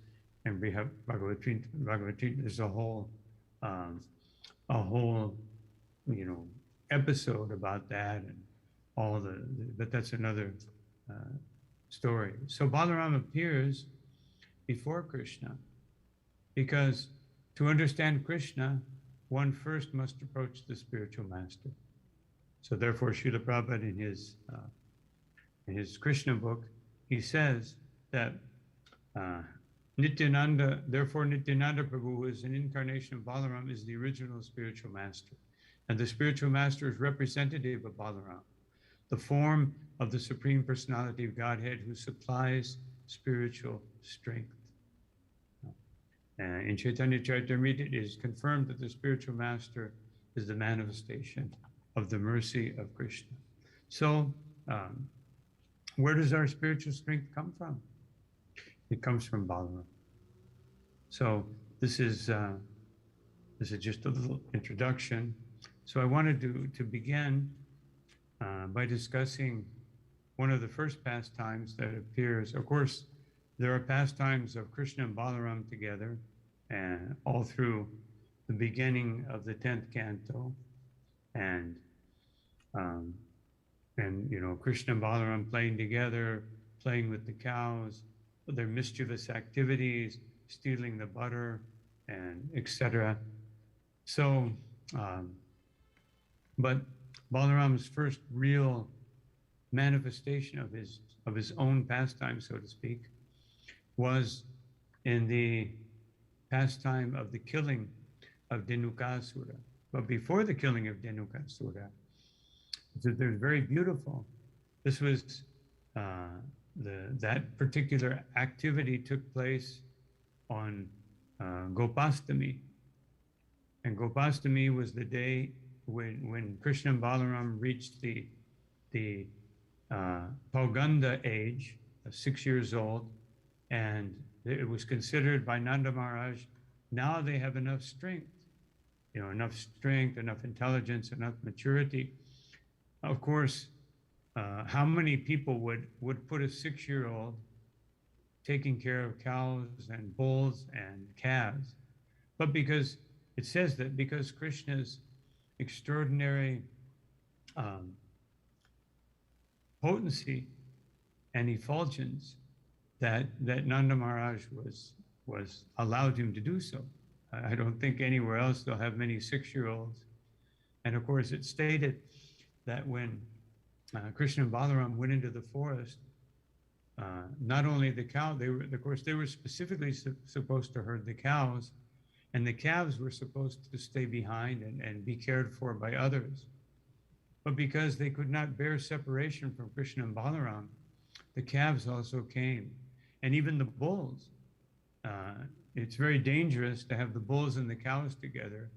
in Brihad Bhagavatamrita, there's a whole episode about that and all but that's another story. So Balaram appears before Krishna because to understand Krishna, one first must approach the spiritual master. So therefore, Srila Prabhupada in his Krishna book, he says that therefore Nityananda Prabhu, who is an incarnation of Balaram, is the original spiritual master. And the spiritual master is representative of Balaram, the form of the Supreme Personality of Godhead who supplies spiritual strength. In Chaitanya Charitamrita, it is confirmed that the spiritual master is the manifestation of the mercy of Krishna. So, where does our spiritual strength come from? It comes from Balaram. So this is just a little introduction. So I wanted to begin by discussing one of the first pastimes that appears. Of course, there are pastimes of Krishna and Balaram together, and all through the beginning of the 10th canto, and Krishna and Balaram playing together, playing with the cows, their mischievous activities, stealing the butter, and etc. So, but Balaram's first real manifestation of his own pastime, so to speak, was in the pastime of the killing of Dhenukasura. But before the killing of Dhenukasura, they're very beautiful. This was that particular activity took place on Gopastami, and Gopastami was the day when Krishna and Balaram reached the Pauganda age, 6 years old, and it was considered by Nanda Maharaj, now they have enough strength, enough intelligence, enough maturity. Of course, how many people would put a 6-year-old taking care of cows and bulls and calves? But because it says that because Krishna's extraordinary potency and effulgence, that Nanda Maharaj was allowed him to do so. I don't think anywhere else they'll have many 6-year-olds. And of course, it's stated that when Krishna and Balaram went into the forest, not only the cow, they were specifically supposed to herd the cows, and the calves were supposed to stay behind and be cared for by others. But because they could not bear separation from Krishna and Balaram, the calves also came. And even the bulls, it's very dangerous to have the bulls and the cows together.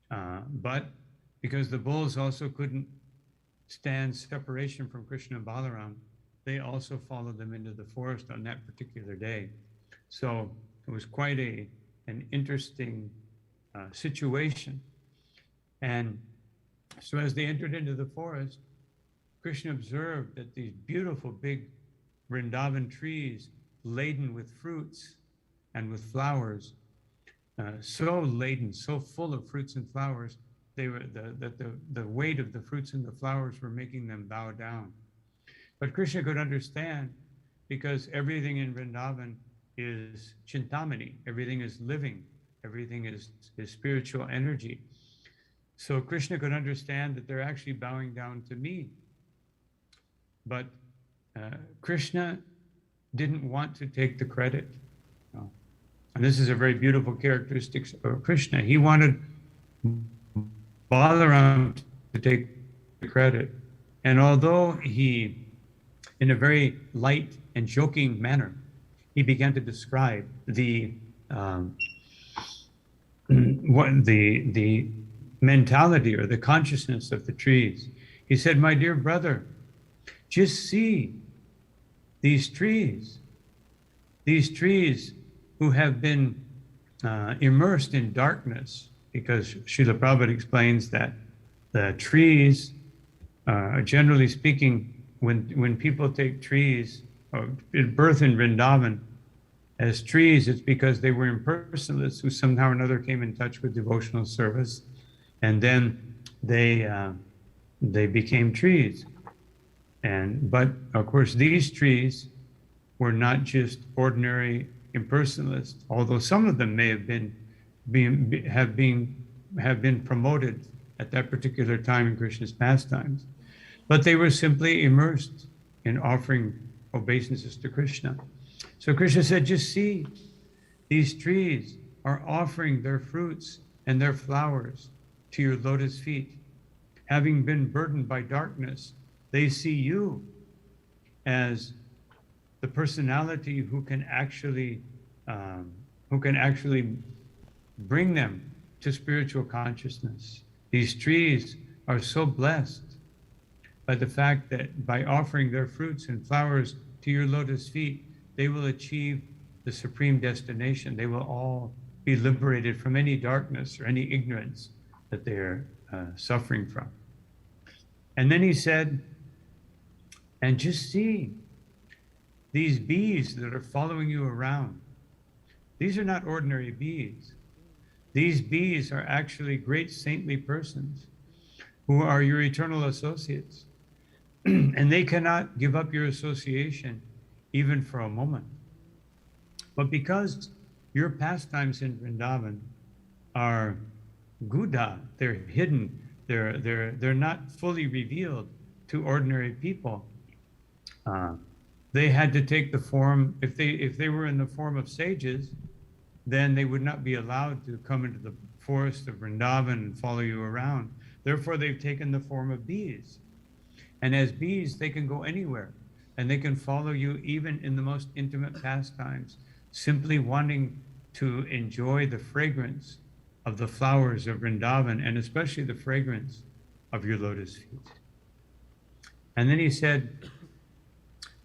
But because the bulls also couldn't stand separation from Krishna and Balaram, they also followed them into the forest on that particular day. So it was quite an interesting situation. And So as they entered into the forest, Krishna observed that these beautiful big Vrindavan trees laden with fruits and with flowers, so laden, so full of fruits and flowers, the weight of the fruits and the flowers were making them bow down. But Krishna could understand, because everything in Vrindavan is chintamani, everything is living, everything is spiritual energy. So Krishna could understand that they're actually bowing down to me. But Krishna didn't want to take the credit. No. And this is a very beautiful characteristic of Krishna. He wanted Balaram to take the credit. And although he, in a very light and joking manner, he began to describe the mentality or the consciousness of the trees. He said, "My dear brother, just see these trees who have been immersed in darkness," because Srila Prabhupada explains that the trees, generally speaking, when people take trees, or birth in Vrindavan as trees, it's because they were impersonalists who somehow or another came in touch with devotional service, and then they became trees. But of course, these trees were not just ordinary impersonalists, although some of them may have been promoted at that particular time in Krishna's pastimes, but they were simply immersed in offering obeisances to Krishna. So Krishna said, just see, these trees are offering their fruits and their flowers to your lotus feet. Having been burdened by darkness, they see you as the personality who can actually bring them to spiritual consciousness. These trees are so blessed by the fact that by offering their fruits and flowers to your lotus feet, they will achieve the supreme destination. They will all be liberated from any darkness or any ignorance that they are suffering from. And then he said, and just see these bees that are following you around. These are not ordinary bees. These bees are actually great saintly persons who are your eternal associates. And they cannot give up your association even for a moment. But because your pastimes in Vrindavan are Guda, they're hidden, they're not fully revealed to ordinary people. They had to take the form, if they were in the form of sages, then they would not be allowed to come into the forest of Vrindavan and follow you around. Therefore, they've taken the form of bees. And as bees, they can go anywhere, and they can follow you even in the most intimate pastimes, simply wanting to enjoy the fragrance of the flowers of Vrindavan, and especially the fragrance of your lotus feet. And then he said,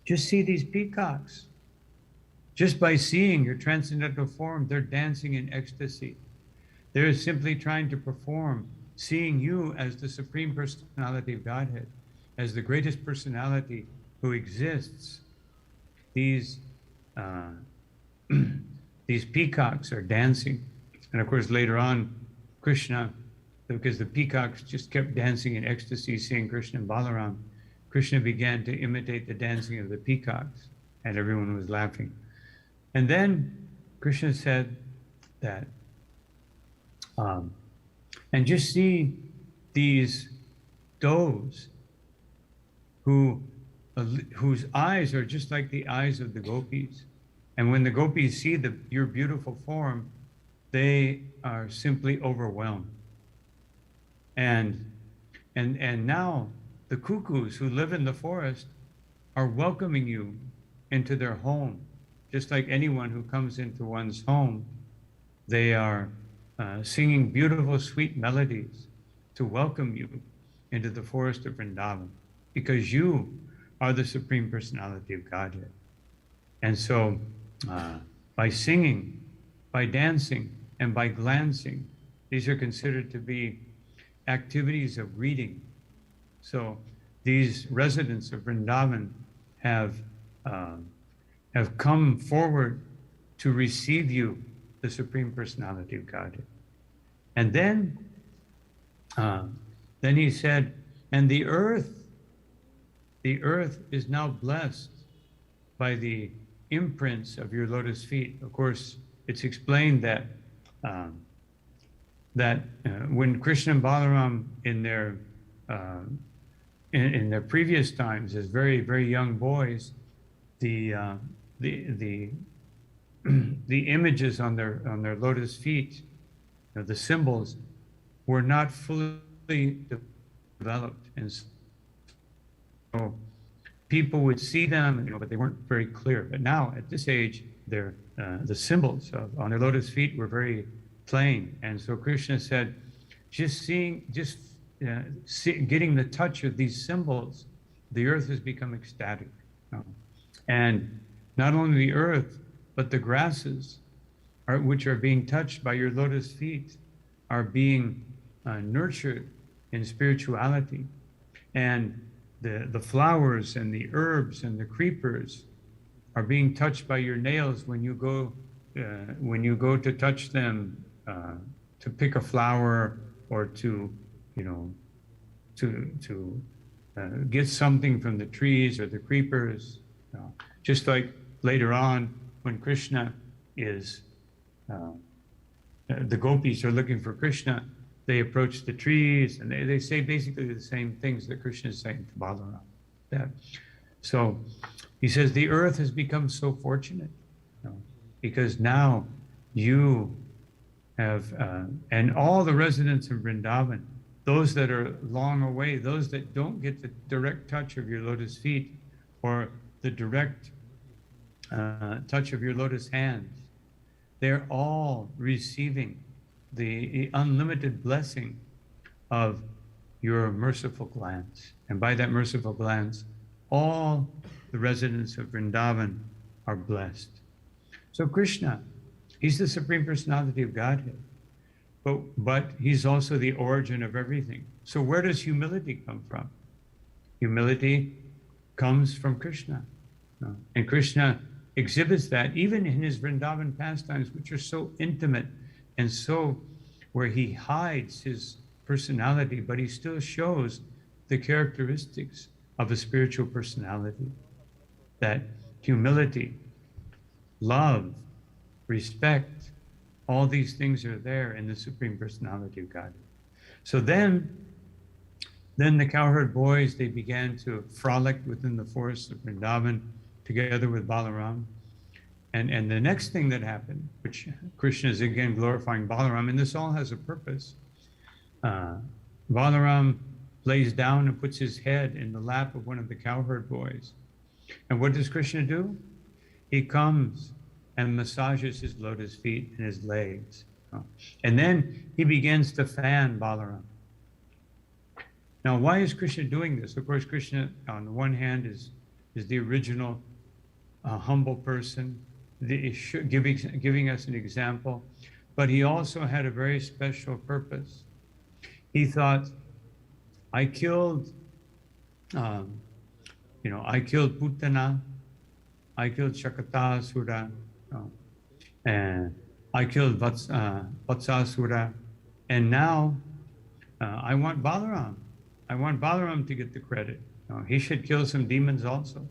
just see these peacocks. Just by seeing your transcendental form, they're dancing in ecstasy. They're simply trying to perform, seeing you as the Supreme Personality of Godhead, as the greatest personality who exists. These peacocks are dancing. And of course, later on, Krishna, because the peacocks just kept dancing in ecstasy, seeing Krishna and Balaram, Krishna began to imitate the dancing of the peacocks, and everyone was laughing. And then Krishna said that, and just see these does whose eyes are just like the eyes of the gopis. And when the gopis see your beautiful form, they are simply overwhelmed. And now the cuckoos who live in the forest are welcoming you into their home. Just like anyone who comes into one's home, they are singing beautiful, sweet melodies to welcome you into the forest of Vrindavan, because you are the Supreme Personality of Godhead. And so by singing, by dancing, and by glancing, these are considered to be activities of reading. So these residents of Vrindavan have come forward to receive you, the Supreme Personality of Godhead. And then he said, and the earth is now blessed by the imprints of your lotus feet. Of course, it's explained that when Krishna and Balaram in their previous times as very, very young boys, the images on their lotus feet, the symbols, were not fully developed, and so people would see them, but they weren't very clear. But now, at this age, the symbols on their lotus feet were very plain. And so Krishna said, getting the touch of these symbols, the earth has become ecstatic. And not only the earth, but the grasses, which are being touched by your lotus feet, are being nurtured in spirituality. And the flowers and the herbs and the creepers are being touched by your nails when you go to touch them, to pick a flower or to get something from the trees or the creepers. Just like later on when Krishna is, the gopis are looking for Krishna, they approach the trees and they say basically the same things that Krishna is saying to Balaram. So he says, the earth has become so fortunate, because now you have, and all the residents of Vrindavan, those that are long away, those that don't get the direct touch of your lotus feet or the direct touch of your lotus hands, they're all receiving the unlimited blessing of your merciful glance. And by that merciful glance, all the residents of Vrindavan are blessed. So Krishna, he's the Supreme Personality of Godhead, but he's also the origin of everything. So where does humility come from? Humility comes from Krishna. And Krishna exhibits that even in his Vrindavan pastimes, which are so intimate and so where he hides his personality, but he still shows the characteristics of a spiritual personality. That humility, love, respect, all these things are there in the Supreme Personality of God. So then the cowherd boys, they began to frolic within the forests of Vrindavan together with Balaram. And the next thing that happened, which Krishna is again glorifying Balaram, and this all has a purpose. Balaram lays down and puts his head in the lap of one of the cowherd boys. And what does Krishna do? He comes and massages his lotus feet and his legs. And then he begins to fan Balaram. Now, why is Krishna doing this? Of course, Krishna, on the one hand, is the original humble person, giving us an example, but he also had a very special purpose. He thought, I killed Putana, I killed Shakatasura, and I killed Vatsasura, and now I want Balaram. I want Balaram to get the credit. He should kill some demons also.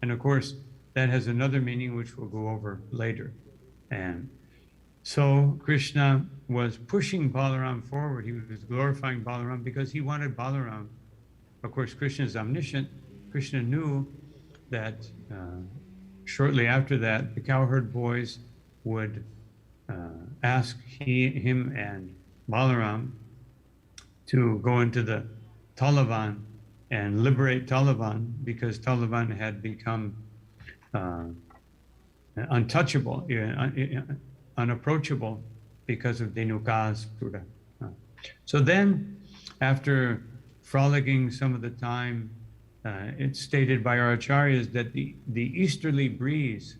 And of course, that has another meaning which we'll go over later. And so Krishna was pushing Balaram forward. He was glorifying Balaram because he wanted Balaram. Of course, Krishna is omniscient. Krishna knew that shortly after that, the cowherd boys would ask him and Balaram to go into the Talavan and liberate Talavan, because Talavan had become untouchable, unapproachable because of Dhenukasura. So then, after frolicking some of the time, it's stated by our acharyas that the easterly breeze,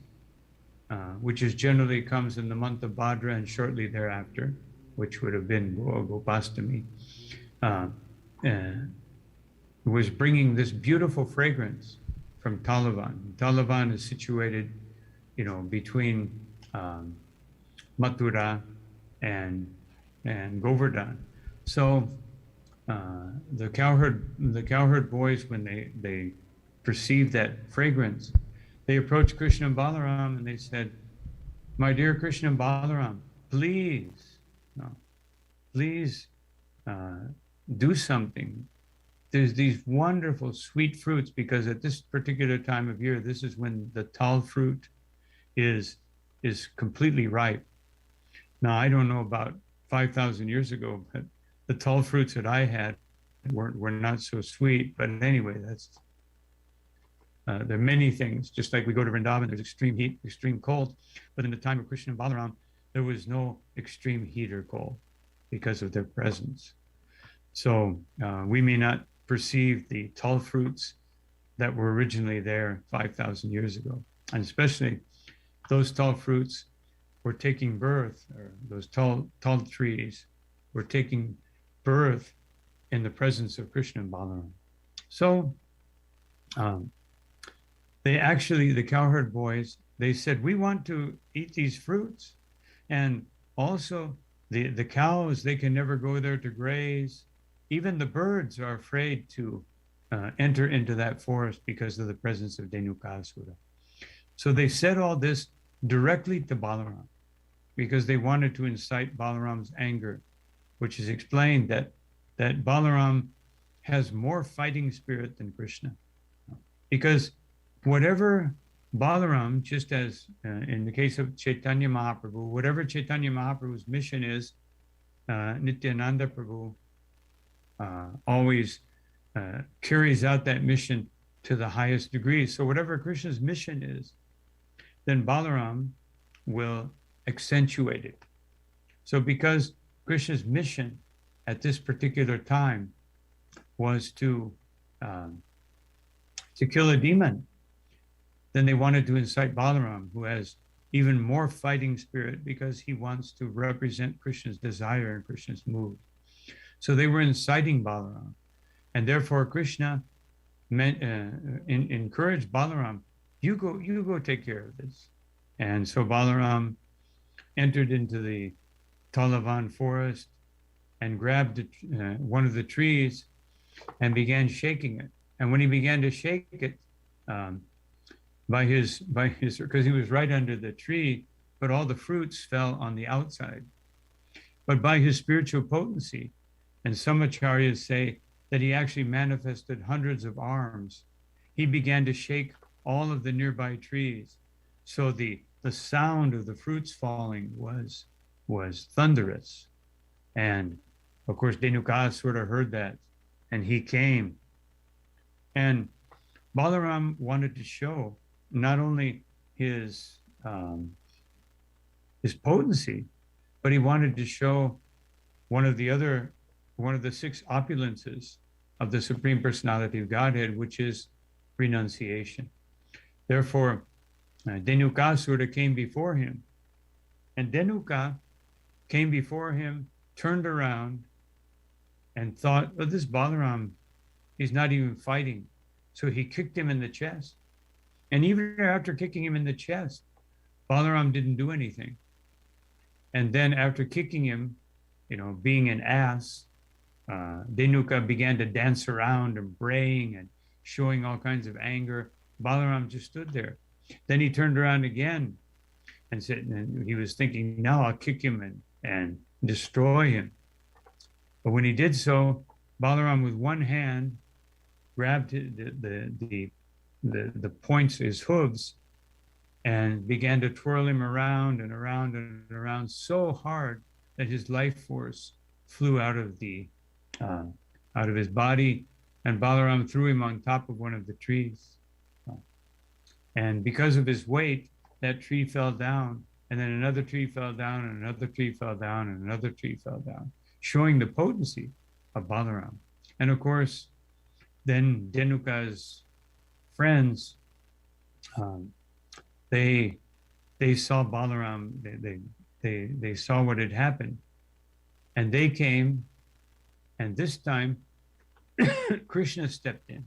which is generally comes in the month of Bhadra and shortly thereafter, which would have been Gopastami, uh, was bringing this beautiful fragrance from Talavan. Talavan is situated, between Mathura and Govardhan. So the cowherd boys, when they perceived that fragrance, they approached Krishna and Balaram and they said, "My dear Krishna and Balaram, please, no, please do something. There's these wonderful sweet fruits, because at this particular time of year, this is when the tal fruit is completely ripe. Now, I don't know about 5,000 years ago, but the tal fruits that I had were not so sweet. But anyway, there are many things. Just like we go to Vrindavan, there's extreme heat, extreme cold. But in the time of Krishna and Balaram, there was no extreme heat or cold because of their presence. So we may not perceive the tal fruits that were originally there 5,000 years ago. And especially those tal fruits were taking birth, or those tal trees were taking birth in the presence of Krishna and Balaram. So the cowherd boys, they said, "We want to eat these fruits." And also the cows, they can never go there to graze. Even the birds are afraid to enter into that forest because of the presence of Dhenukasura. So they said all this directly to Balaram because they wanted to incite Balaram's anger, which is explained that Balaram has more fighting spirit than Krishna. Because whatever Balaram, just as in the case of Chaitanya Mahaprabhu, whatever Chaitanya Mahaprabhu's mission is, Nityananda Prabhu always carries out that mission to the highest degree. So whatever Krishna's mission is, then Balaram will accentuate it. So because Krishna's mission at this particular time was to kill a demon, then they wanted to incite Balaram, who has even more fighting spirit because he wants to represent Krishna's desire and Krishna's mood. So they were inciting Balaram. And therefore Krishna encouraged Balaram, you go take care of this. And so Balaram entered into the Talavan forest and grabbed one of the trees and began shaking it. And when he began to shake it, because he was right under the tree, but all the fruits fell on the outside. But by his spiritual potency, and some acharyas say that he actually manifested hundreds of arms, he began to shake all of the nearby trees. So the sound of the fruits falling was thunderous. And of course, Dhenukasura heard that, and he came. And Balaram wanted to show not only his potency, but he wanted to show one of the six opulences of the Supreme Personality of Godhead, which is renunciation. Therefore, Dhenukasura came before him, and Dhenuka came before him, turned around, and thought, "Oh, this Balaram, he's not even fighting." So he kicked him in the chest. And even after kicking him in the chest, Balaram didn't do anything. And then after kicking him, being an ass, Dhenuka began to dance around and braying and showing all kinds of anger. Balaram just stood there. Then he turned around again and said, and he was thinking, now I'll kick him and destroy him. But when he did so, Balaram with one hand grabbed the points, his hooves, and began to twirl him around and around and around so hard that his life force flew out of his body, and Balaram threw him on top of one of the trees. And because of his weight, that tree fell down, and then another tree fell down, and another tree fell down, and another tree fell down, showing the potency of Balaram. And of course, then Dhenuka's friends, they saw Balaram, they saw what had happened, and they came And this time, Krishna stepped in.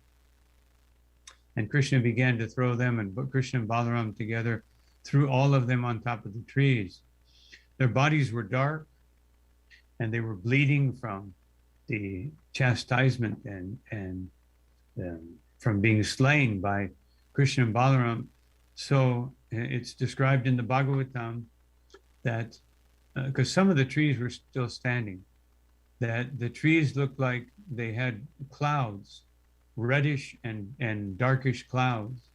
And Krishna began to throw them, and Krishna and Balaram together threw all of them on top of the trees. Their bodies were dark, and they were bleeding from the chastisement and from being slain by Krishna and Balaram. So it's described in the Bhagavatam that, because some of the trees were still standing, that the trees looked like they had clouds, reddish and darkish clouds,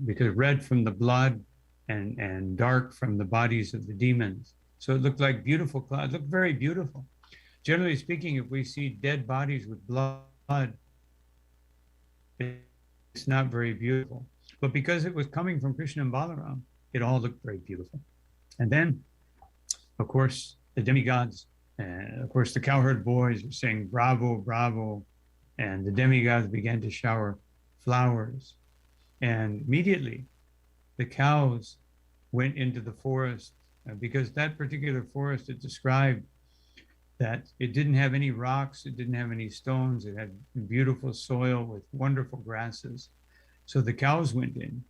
because red from the blood and dark from the bodies of the demons. So it looked like beautiful clouds, it looked very beautiful. Generally speaking, if we see dead bodies with blood, it's not very beautiful. But because it was coming from Krishna and Balaram, it all looked very beautiful. And then, of course, the demigods, and of course, the cowherd boys were saying, bravo, bravo. And the demigods began to shower flowers. And immediately, the cows went into the forest, because that particular forest, it described that it didn't have any rocks, it didn't have any stones, it had beautiful soil with wonderful grasses. So the cows went in.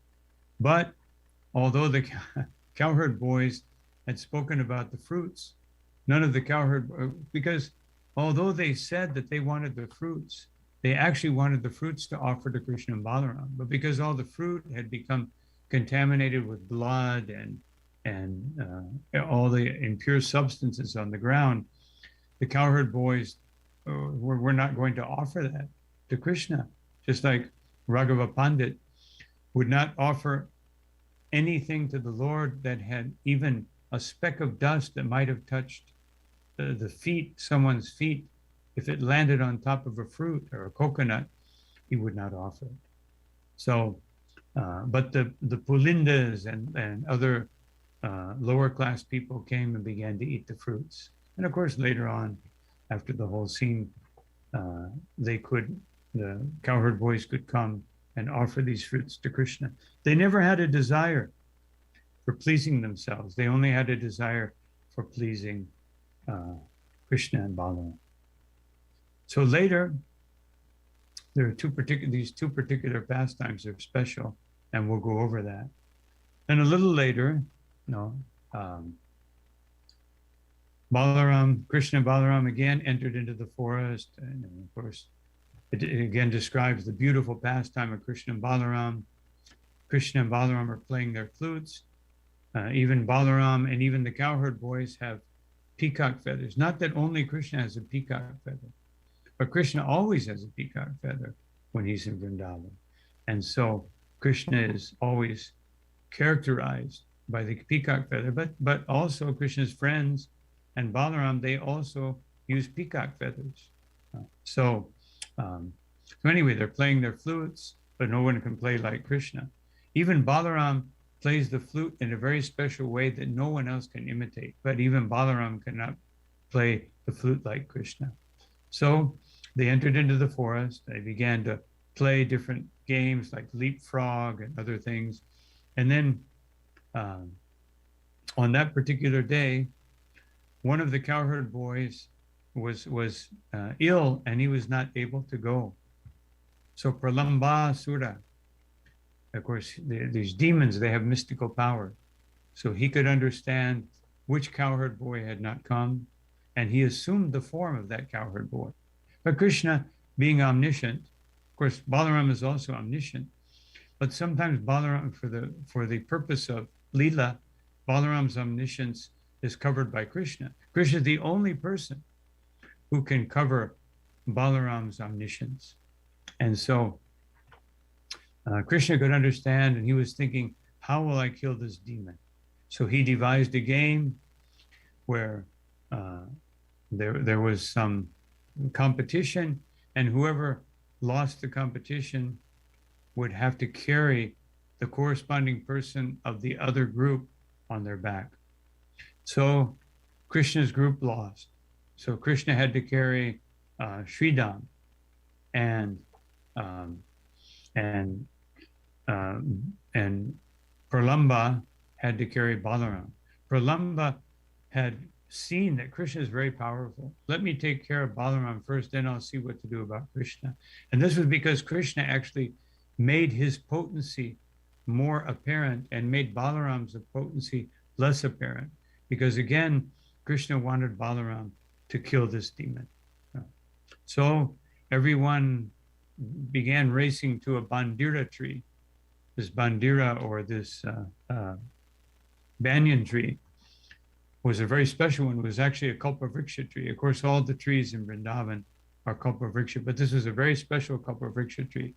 But although the cowherd boys had spoken about the fruits, none of the cowherd, because although they said that they wanted the fruits, they actually wanted the fruits to offer to Krishna and Balaram. But because all the fruit had become contaminated with blood and all the impure substances on the ground, the cowherd boys were not going to offer that to Krishna. Just like Raghava Pandit would not offer anything to the Lord that had even a speck of dust that might have touched the feet, someone's feet. If it landed on top of a fruit or a coconut, he would not offer it. So, but the Pulindas and other lower class people came and began to eat the fruits. And of course, later on, after the whole scene, the cowherd boys could come and offer these fruits to Krishna. They never had a desire for pleasing themselves. They only had a desire for pleasing Krishna and Balaram. So later, there are these two particular pastimes are special, and we'll go over that. And a little later, Krishna and Balaram again entered into the forest, and of course, it again describes the beautiful pastime of Krishna and Balaram. Krishna and Balaram are playing their flutes. Even Balaram and even the cowherd boys have peacock feathers. Not that only Krishna has a peacock feather, but Krishna always has a peacock feather when he's in Vrindavan. And so Krishna is always characterized by the peacock feather, but also Krishna's friends and Balaram, they also use peacock feathers. So anyway, they're playing their flutes, but no one can play like Krishna. Even Balaram plays the flute in a very special way that no one else can imitate, but even Balaram cannot play the flute like Krishna. So they entered into the forest. They began to play different games like leapfrog and other things. And then on that particular day, one of the cowherd boys was ill and he was not able to go. So Pralamba Sura, of course, these demons, they have mystical power. So he could understand which cowherd boy had not come, and he assumed the form of that cowherd boy. But Krishna, being omniscient, of course, Balaram is also omniscient, but sometimes Balaram, for the purpose of Leela, Balaram's omniscience is covered by Krishna. Krishna is the only person who can cover Balaram's omniscience. And so Krishna could understand, and he was thinking, how will I kill this demon? So he devised a game where there was some competition, and whoever lost the competition would have to carry the corresponding person of the other group on their back. So Krishna's group lost. So Krishna had to carry Sridham, and Pralamba had to carry Balaram. Pralamba had seen that Krishna is very powerful. Let me take care of Balaram first, then I'll see what to do about Krishna. And this was because Krishna actually made his potency more apparent and made Balaram's potency less apparent. Because again, Krishna wanted Balaram to kill this demon. So everyone began racing to a bandira tree, this bandira or this banyan tree was a very special one. It was actually a kalpavriksha tree. Of course, all the trees in Vrindavan are kalpavriksha, but this was a very special kalpavriksha tree.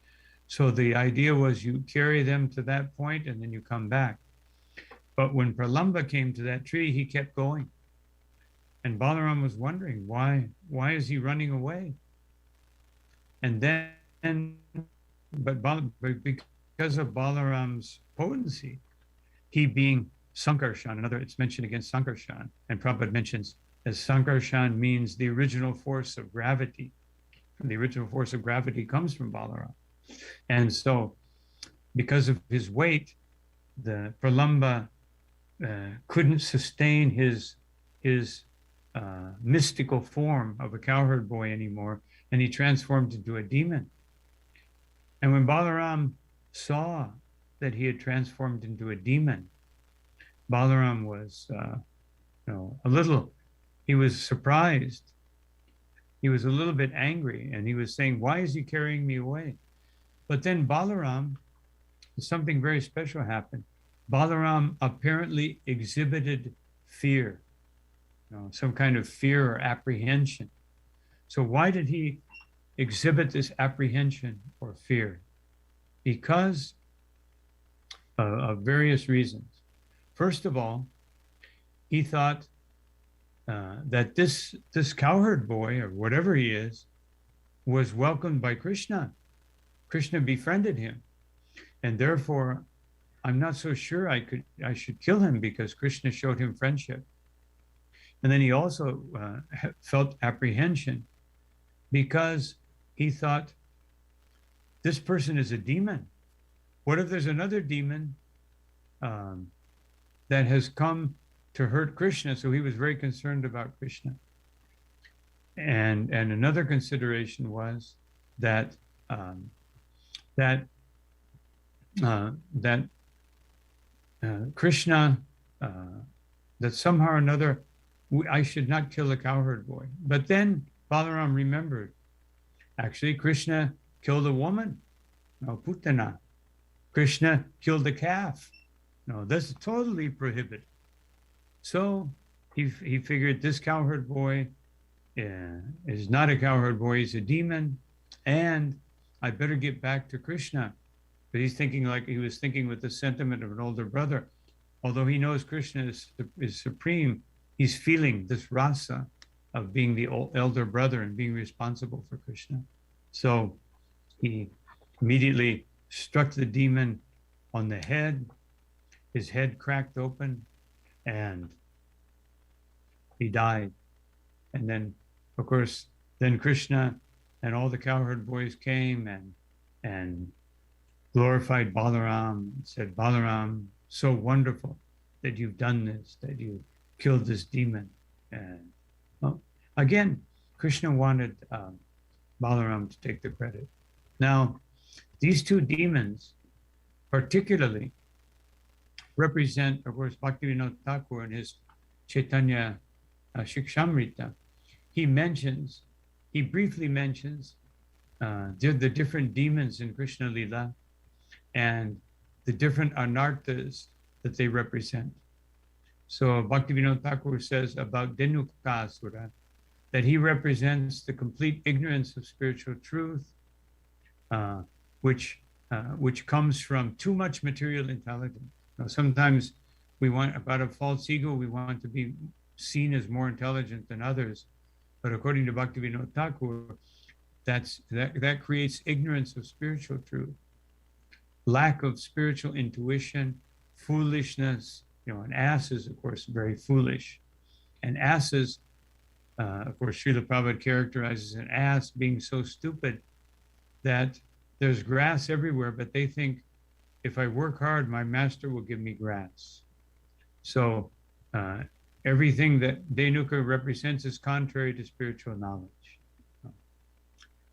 So the idea was you carry them to that point and then you come back. But when Pralamba came to that tree, he kept going. And Balaram was wondering, why is he running away? And then, but because of Balaram's potency, he being Sankarshan, it's mentioned against Sankarshan, and Prabhupada mentions as Sankarshan means the original force of gravity. And the original force of gravity comes from Balaram. And so, because of his weight, the Pralamba couldn't sustain his mystical form of a cowherd boy anymore, and he transformed into a demon. And when Balaram saw that he had transformed into a demon, Balaram was, he was surprised. He was a little bit angry, and he was saying, why is he carrying me away? But then Balaram, something very special happened. Balaram apparently exhibited fear, some kind of fear or apprehension. So why did he exhibit this apprehension or fear? Because of various reasons. First of all, he thought that this cowherd boy, or whatever he is, was welcomed by Krishna. Krishna befriended him. And therefore, I'm not so sure I should kill him because Krishna showed him friendship. And then he also felt apprehension because he thought, this person is a demon. What if there's another demon that has come to hurt Krishna? So he was very concerned about Krishna. And another consideration was that Krishna, that somehow or another, I should not kill a cowherd boy. But then Balaram remembered, actually, Krishna killed a woman, Putana. Krishna killed a calf. No, that's totally prohibited. So he figured this cowherd boy is not a cowherd boy, he's a demon, and I better get back to Krishna. But he's thinking like he was thinking with the sentiment of an older brother. Although he knows Krishna is supreme, he's feeling this rasa of being the elder brother and being responsible for Krishna. So he immediately struck the demon on the head. His head cracked open and he died. And then, of course, then Krishna and all the cowherd boys came and glorified Balaram, and said, Balaram, so wonderful that you've done this, that you killed this demon. And well, again, Krishna wanted Balaram to take the credit. Now, these two demons particularly represent, of course, Bhaktivinoda Thakur in his Chaitanya Shikshamrita. He briefly mentions the different demons in Krishna Lila and the different anarthas that they represent. So Bhaktivinoda Thakur says about Dhenukasura that he represents the complete ignorance of spiritual truth, which comes from too much material intelligence. Now, sometimes about a false ego, we want to be seen as more intelligent than others. But according to Bhaktivinoda Thakur, that creates ignorance of spiritual truth, lack of spiritual intuition, foolishness. An ass is, of course, very foolish. And asses, of course, Srila Prabhupada characterizes an ass being so stupid that there's grass everywhere, but they think, if I work hard, my master will give me grass. So everything that Dhenuka represents is contrary to spiritual knowledge.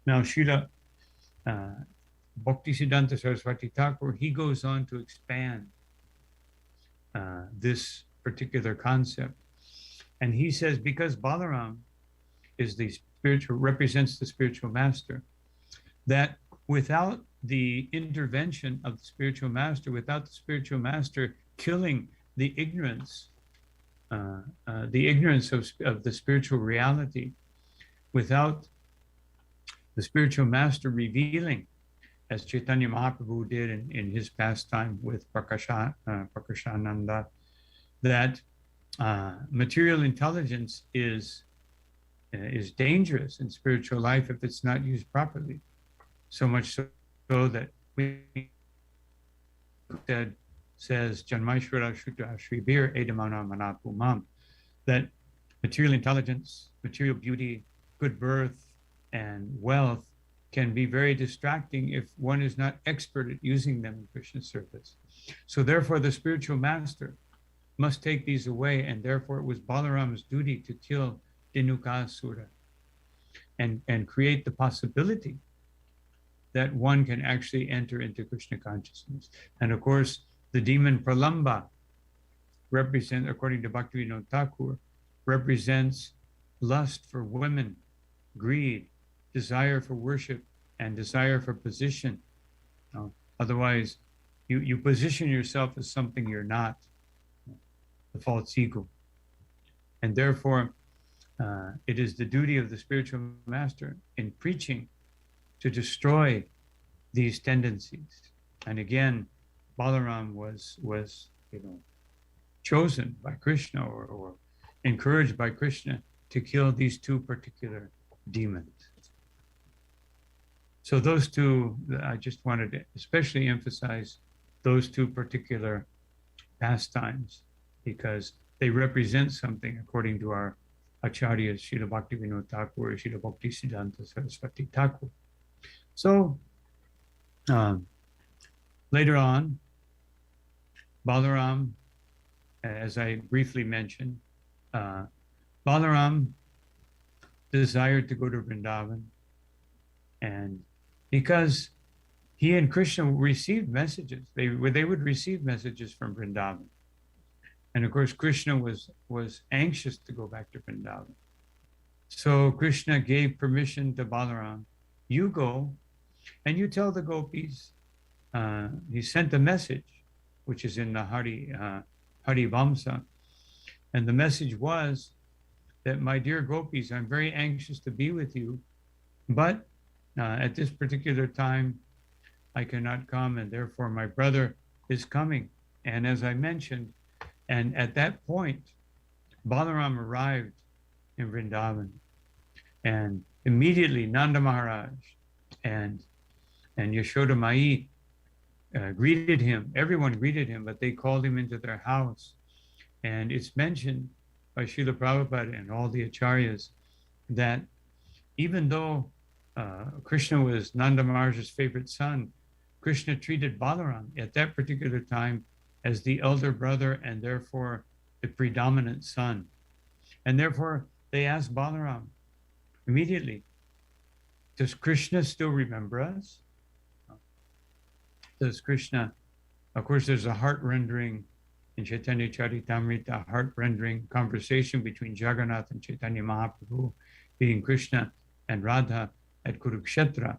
Now, Srila Bhaktisiddhanta Saraswati Thakur, he goes on to expand this particular concept. And he says, because Balaram is the spiritual, represents the spiritual master, that without the intervention of the spiritual master, without the spiritual master killing the ignorance of the spiritual reality, without the spiritual master revealing, as Chaitanya Mahaprabhu did in his pastime with Prakashananda, that material intelligence is dangerous in spiritual life if it's not used properly. So much so that we says Janmaishvara Shuddha Shribir Edamana Manapumam, that material intelligence, material beauty, good birth, and wealth can be very distracting if one is not expert at using them in Krishna service. So therefore the spiritual master must take these away, and therefore it was Balaram's duty to kill Dhenukasura and create the possibility that one can actually enter into Krishna consciousness. And of course, the demon Pralamba represent, according to Bhaktivinoda Thakur, represents lust for women, greed, desire for worship, and desire for position. Otherwise, you position yourself as something you're not, the false ego. And therefore, it is the duty of the spiritual master in preaching to destroy these tendencies. And again, Balaram was chosen by Krishna or encouraged by Krishna to kill these two particular demons. So those two, I just wanted to especially emphasize those two particular pastimes because they represent something according to our Acharyas, Srila Bhaktivinoda Thakur, Srila Bhaktisiddhanta Saraswati Thakur. So later on, Balaram, as I briefly mentioned, Balaram desired to go to Vrindavan, and because he and Krishna received messages, they would receive messages from Vrindavan. And of course, Krishna was anxious to go back to Vrindavan. So Krishna gave permission to Balaram, you go and you tell the gopis, he sent a message, which is in the Hari Vamsa. And the message was that, my dear gopis, I'm very anxious to be with you, but at this particular time, I cannot come, and therefore my brother is coming. And as I mentioned, and at that point, Balaram arrived in Vrindavan, and immediately Nanda Maharaj and Yashoda Mai greeted him. Everyone greeted him, but they called him into their house. And it's mentioned by Srila Prabhupada and all the acharyas that even though Krishna was Nanda Maharaj's favorite son, Krishna treated Balaram at that particular time as the elder brother and therefore the predominant son. And therefore they asked Balaram immediately, does Krishna still remember us? Does Krishna, of course, there's a heart-rendering in Chaitanya Charitamrita, a heart-rendering conversation between Jagannath and Chaitanya Mahaprabhu, being Krishna and Radha at Kurukshetra.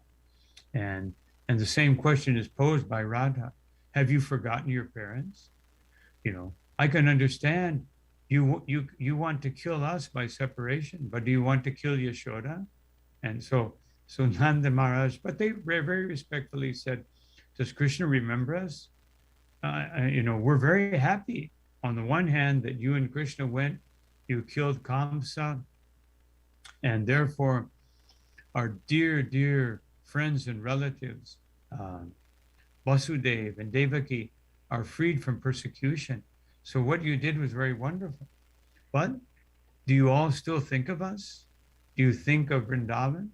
And the same question is posed by Radha. Have you forgotten your parents? I can understand you want to kill us by separation, but do you want to kill Yashoda? And so Nanda Maharaj, but they very respectfully said, does Krishna remember us? We're very happy on the one hand that you and Krishna went, you killed Kamsa, and therefore our dear friends and relatives, Vasudev and Devaki, are freed from persecution. So what you did was very wonderful. But do you all still think of us? Do you think of Vrindavan?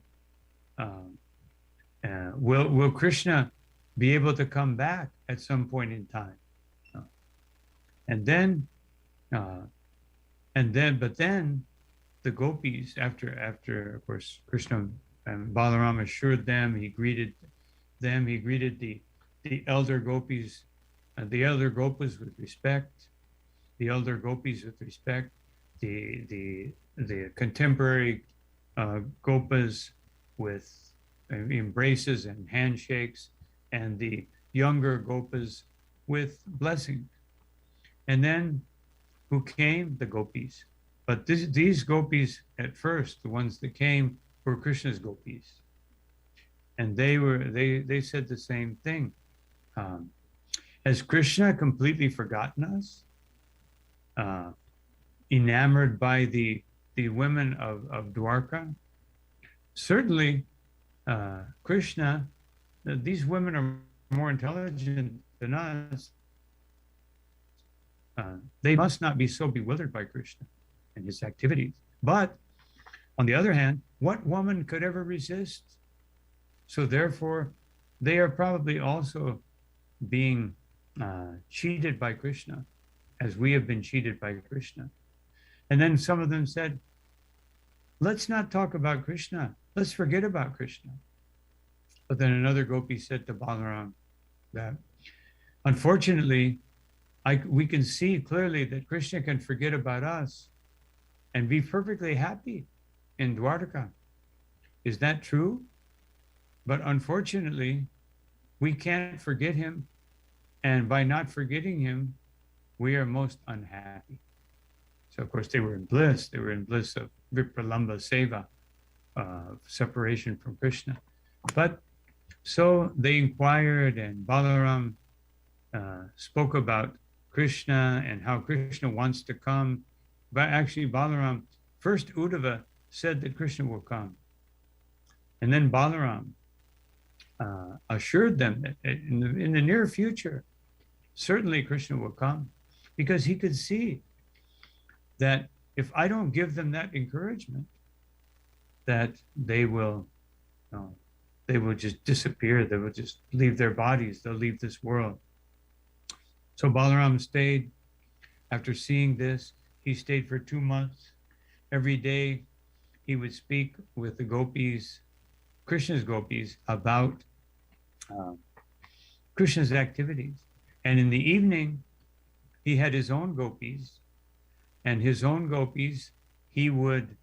Will Krishna be able to come back at some point in time? And then But then the gopis, after of course Krishna and Balarama assured them, he greeted the elder gopis, the elder gopas with respect, the elder gopis with respect, the contemporary gopas with embraces and handshakes, and the younger gopas with blessing. And then who came? The gopis. But these gopis at first, the ones that came, were Krishna's gopis. And they said the same thing. Has Krishna completely forgotten us? Enamored by the women of Dwarka? Certainly, Krishna, these women are more intelligent than us. They must not be so bewildered by Krishna and his activities. But on the other hand, what woman could ever resist? So therefore, they are probably also being cheated by Krishna, as we have been cheated by Krishna. And then some of them said, let's not talk about Krishna. Let's forget about Krishna. But then another gopi said to Balaram that, unfortunately, we can see clearly that Krishna can forget about us and be perfectly happy in Dwarka. Is that true? But unfortunately, we can't forget him. And by not forgetting him, we are most unhappy. So of course they were in bliss. They were in bliss of Vipralamba Seva, separation from Krishna. But so they inquired, and Balaram spoke about Krishna and how Krishna wants to come. But actually Balaram, first Uddhava said that Krishna will come. And then Balaram assured them that in the near future, certainly Krishna will come, because he could see that if I don't give them that encouragement, that they will just disappear. They will just leave their bodies. They'll leave this world. So Balaram stayed. After seeing this, he stayed for 2 months. Every day he would speak with the gopis, Krishna's gopis, about Krishna's activities. And in the evening, he had his own gopis, and his own gopis, he would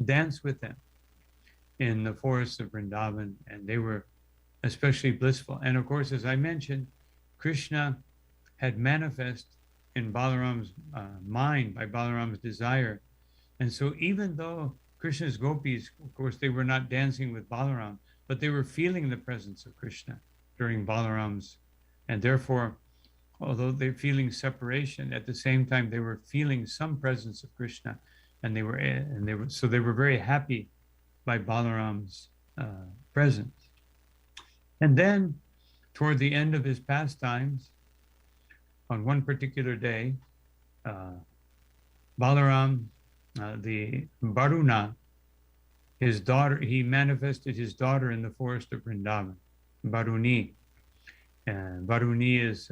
dance with them in the forests of Vrindavan, and they were especially blissful. And of course, as I mentioned, Krishna had manifest in Balaram's mind by Balaram's desire. And so even though Krishna's gopis, of course, they were not dancing with Balaram, but they were feeling the presence of Krishna during Balaram's, and therefore, although they're feeling separation, at the same time they were feeling some presence of Krishna, and they were very happy by Balaram's presence. And then, toward the end of his pastimes, on one particular day, Balaram, the Varuna, his daughter, he manifested his daughter in the forest of Vrindavan, Varuni. And Varuni is,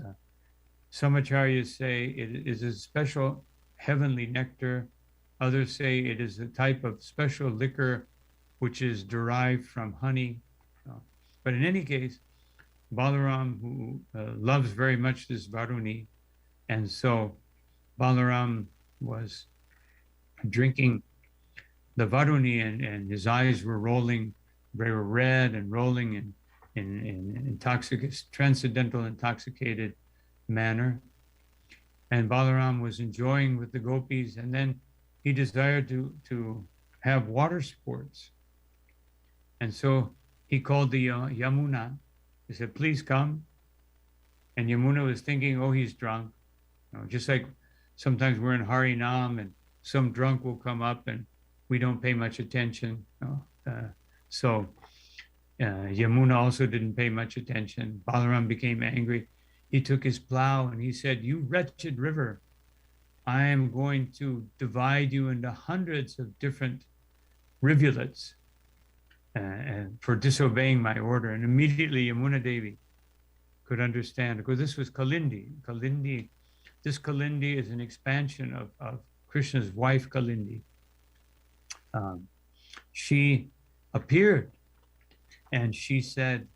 some acharyas say it is a special heavenly nectar. Others say it is a type of special liquor which is derived from honey. But in any case, Balaram, who loves very much this Varuni, and so Balaram was drinking the Varuni, and his eyes were rolling, they were red and rolling in transcendental intoxicated manner. And Balaram was enjoying with the gopis, and then he desired to have water sports. And so he called the Yamuna. He said, please come. And Yamuna was thinking, oh, he's drunk. Just like sometimes we're in Harinam and some drunk will come up and we don't pay much attention. So Yamuna also didn't pay much attention. Balaram became angry. He took his plow and he said, you wretched river, I am going to divide you into hundreds of different rivulets and for disobeying my order. And immediately Yamuna Devi could understand, because this was Kalindi. This Kalindi is an expansion Krishna's wife Kalindi, she appeared and she said,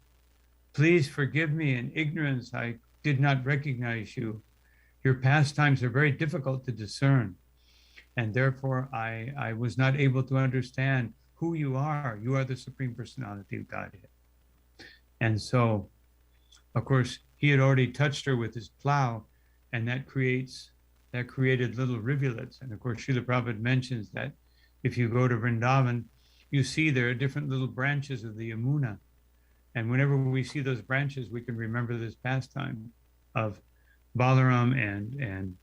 "Please forgive me in ignorance. I did not recognize you. Your pastimes are very difficult to discern. And therefore, I was not able to understand who you are. You are the Supreme Personality of Godhead." And so, of course, he had already touched her with his plow, and that created little rivulets. And of course, Srila Prabhupada mentions that if you go to Vrindavan, you see there are different little branches of the Yamuna. And whenever we see those branches, we can remember this pastime of Balaram and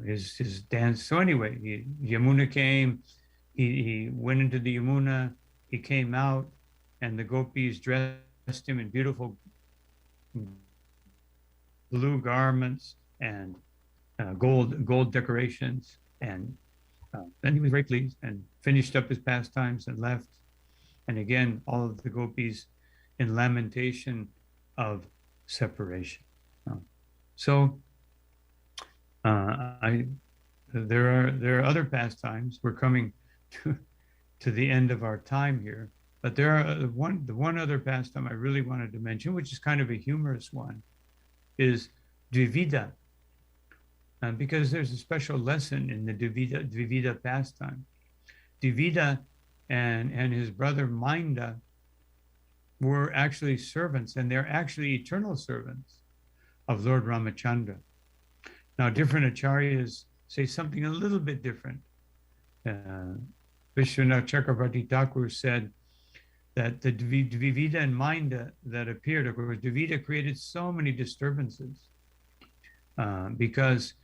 his dance. So anyway, Yamuna came, he went into the Yamuna, he came out, and the gopis dressed him in beautiful blue garments and gold decorations. And then he was very pleased and finished up his pastimes and left. And again, all of the gopis in lamentation of separation. So there are other pastimes. We're coming to the end of our time here, but there are the one other pastime I really wanted to mention, which is kind of a humorous one, is Dvivida, because there's a special lesson in the Dvivida pastime. Dvivida and his brother Minda were actually servants, and they're actually eternal servants of Lord Ramachandra. Now, different acharyas say something a little bit different. Vishwanath Chakravarti Thakur said that the Dvivida and Minda that appeared, of course, Dvivida created so many disturbances because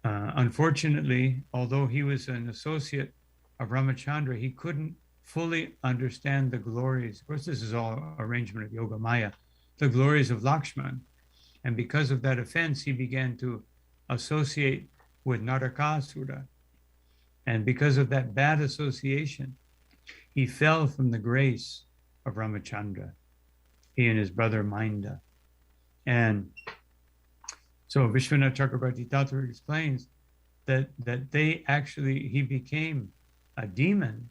unfortunately, although he was an associate of Ramachandra, he couldn't fully understand the glories. Of course, this is all arrangement of Yoga Maya, the glories of Lakshman. And because of that offense, he began to associate with Narakasura. And because of that bad association, he fell from the grace of Ramachandra, he and his brother Minda. And so Vishwanath Chakrabarti Thakur explains that he became a demon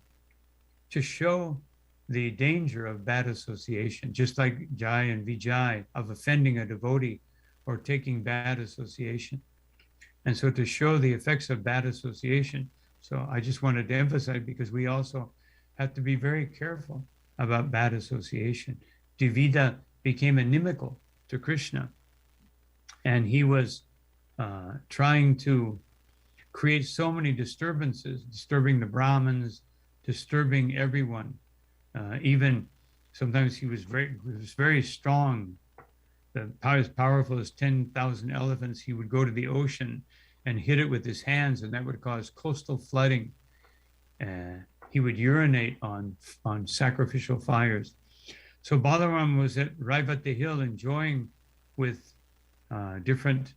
to show the danger of bad association, just like Jai and Vijay, of offending a devotee or taking bad association. And so to show the effects of bad association, so I just wanted to emphasize, because we also have to be very careful about bad association. Dvivida became inimical to Krishna, and he was trying to create so many disturbances, disturbing the Brahmins, disturbing everyone. Even sometimes he was very strong, as powerful as 10,000 elephants. He would go to the ocean and hit it with his hands, and that would cause coastal flooding. He would urinate on sacrificial fires. So Balaram was at Raivati Hill enjoying with different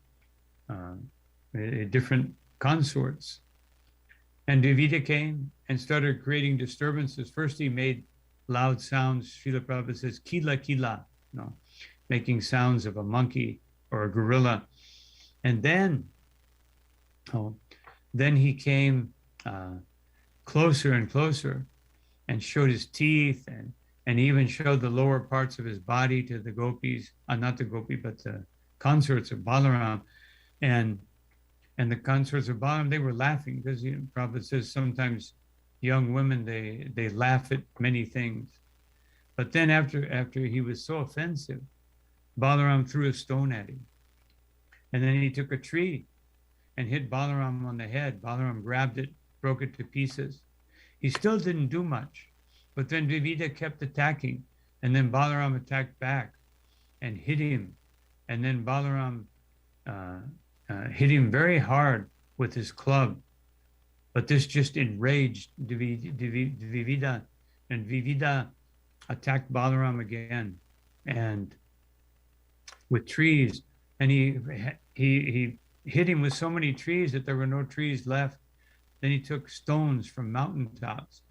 consorts. And Dvivida came and started creating disturbances. First, he made loud sounds. Srila Prabhupada says, kila kila, making sounds of a monkey or a gorilla. And then he came closer and closer and showed his teeth and even showed the lower parts of his body to the gopis, not the gopi, but the consorts of Balaram. And the consorts of Balaram, they were laughing, because Prabhupada says sometimes young women, they laugh at many things. But then after he was so offensive, Balaram threw a stone at him. And then he took a tree and hit Balaram on the head. Balaram grabbed it, broke it to pieces. He still didn't do much, but then Dvivida kept attacking, and then Balaram attacked back and hit him. And then Balaram hit him very hard with his club, but this just enraged Dvivida, and Dvivida attacked Balaram again, and with trees, and he hit him with so many trees that there were no trees left. Then he took stones from mountaintops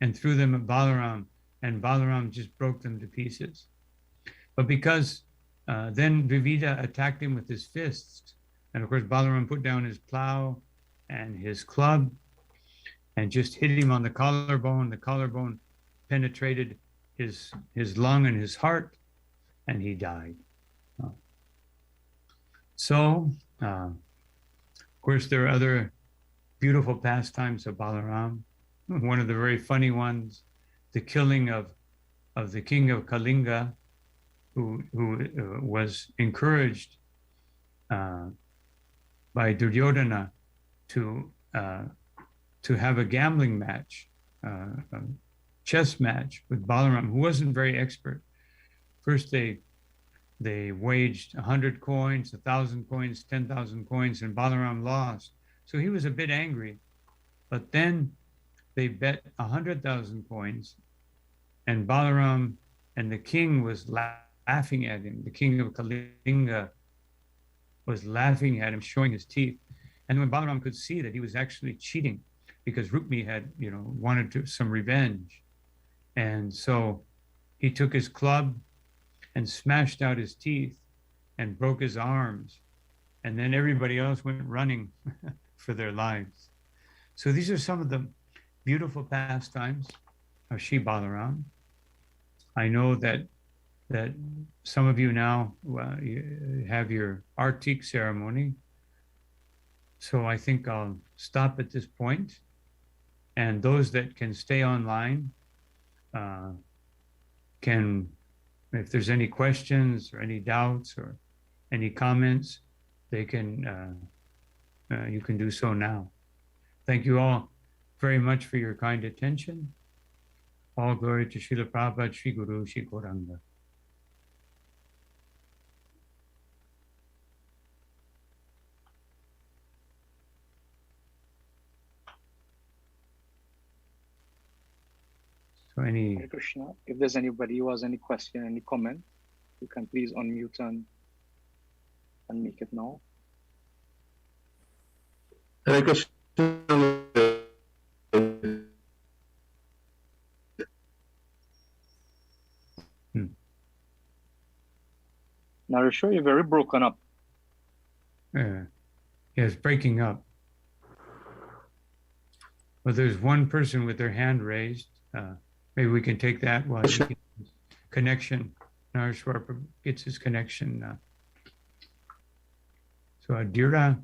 and threw them at Balaram, and Balaram just broke them to pieces. But because then Dvivida attacked him with his fists, And of course, Balaram put down his plow and his club and just hit him on the collarbone. The collarbone penetrated his lung and his heart, and he died. So, of course, there are other beautiful pastimes of Balaram. One of the very funny ones, the killing of the king of Kalinga, who was encouraged by Duryodhana to have a gambling match, a chess match with Balaram, who wasn't very expert. First, they waged 100 coins, 1,000 coins, 10,000 coins, and Balaram lost. So he was a bit angry. But then they bet 100,000 coins, and Balaram and the king was laughing at him. The king of Kalinga was laughing at him, showing his teeth. And when Balaram could see that he was actually cheating, because Rukmi had, wanted some revenge. And so he took his club and smashed out his teeth and broke his arms. And then everybody else went running for their lives. So these are some of the beautiful pastimes of Shri Balaram. I know that some of you now you have your Artik ceremony. So I think I'll stop at this point. And those that can stay online can, if there's any questions or any doubts or any comments, they can, you can do so now. Thank you all very much for your kind attention. All glory to Srila Prabhupada, Sri Guru, Sri Gauranga. So Hare Krishna. If there's anybody who has any question, any comment, you can please unmute and make it now. Hare Krishna. Narisha, you're very broken up. Yes, breaking up. Well, there's one person with their hand raised. Maybe we can take that while he gets his connection. Narishwar gets his connection. So Adira.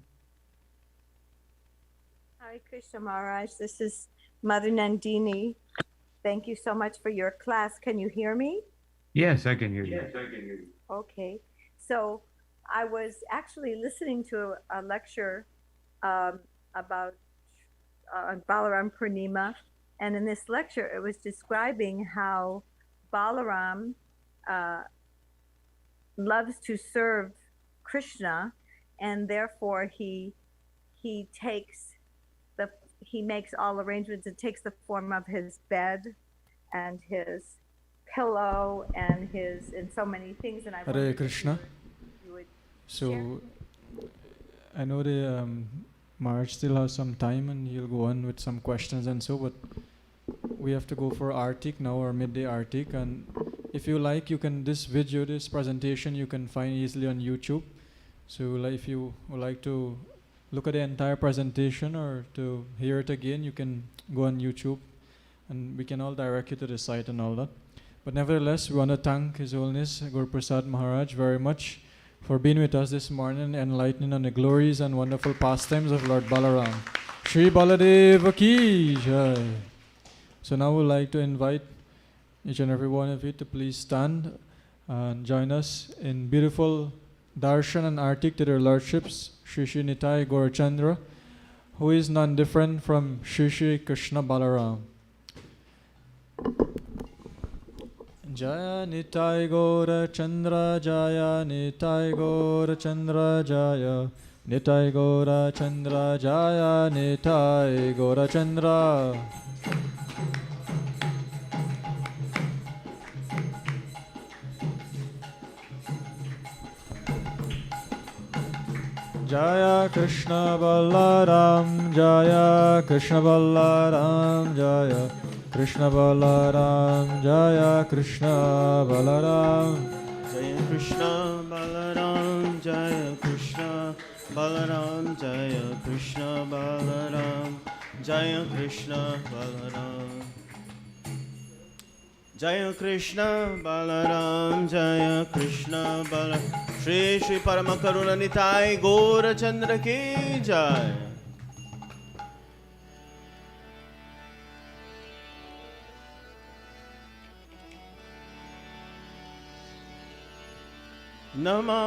Hare Krishna Maharaj, this is Mother Nandini. Thank you so much for your class. Can you hear me? Yes, I can hear you. Yes, I can hear you. Okay. So I was actually listening to a lecture about Balarama Purnima. And in this lecture, it was describing how Balaram loves to serve Krishna, and therefore he makes all arrangements. It takes the form of his bed and his pillow and so many things. And I Hare Krishna. You would So share. I know the Maharaj still has some time and he'll go on with some questions and so, but we have to go for Artik now, or midday Artik. And if you like, you can, this presentation, you can find easily on YouTube. So if you would like to look at the entire presentation or to hear it again, you can go on YouTube and we can all direct you to the site and all that. But nevertheless, we want to thank His Holiness Guru Prasad Maharaj very much for being with us this morning, enlightening on the glories and wonderful pastimes of Lord Balaram. Shri Baladeva Ki Jai. So now we'd like to invite each and every one of you to please stand and join us in beautiful darshan and artik to their lordships, Shri Shri Nitai Gaurachandra, who is none different from Shri Shri Krishna Balaram. Jaya Nitai Gaurachandra, Jaya Nitai Gaurachandra, Jaya Nitai Gaurachandra, Jaya Nitai Gaurachandra. Jaya Krishna Balaram, Jaya Krishna Balaram, Jaya Krishna Balaram, Jaya Krishna Balaram. Jaya Krishna Balaram, Jaya Krishna Balaram Jaya Krishna Balaram Jaya Krishna Balaram Jaya Krishna Balaram Jaya Krishna Balaram Shri Shri Paramakaruna Nitai Gaura Chandra Ki Jai. Namo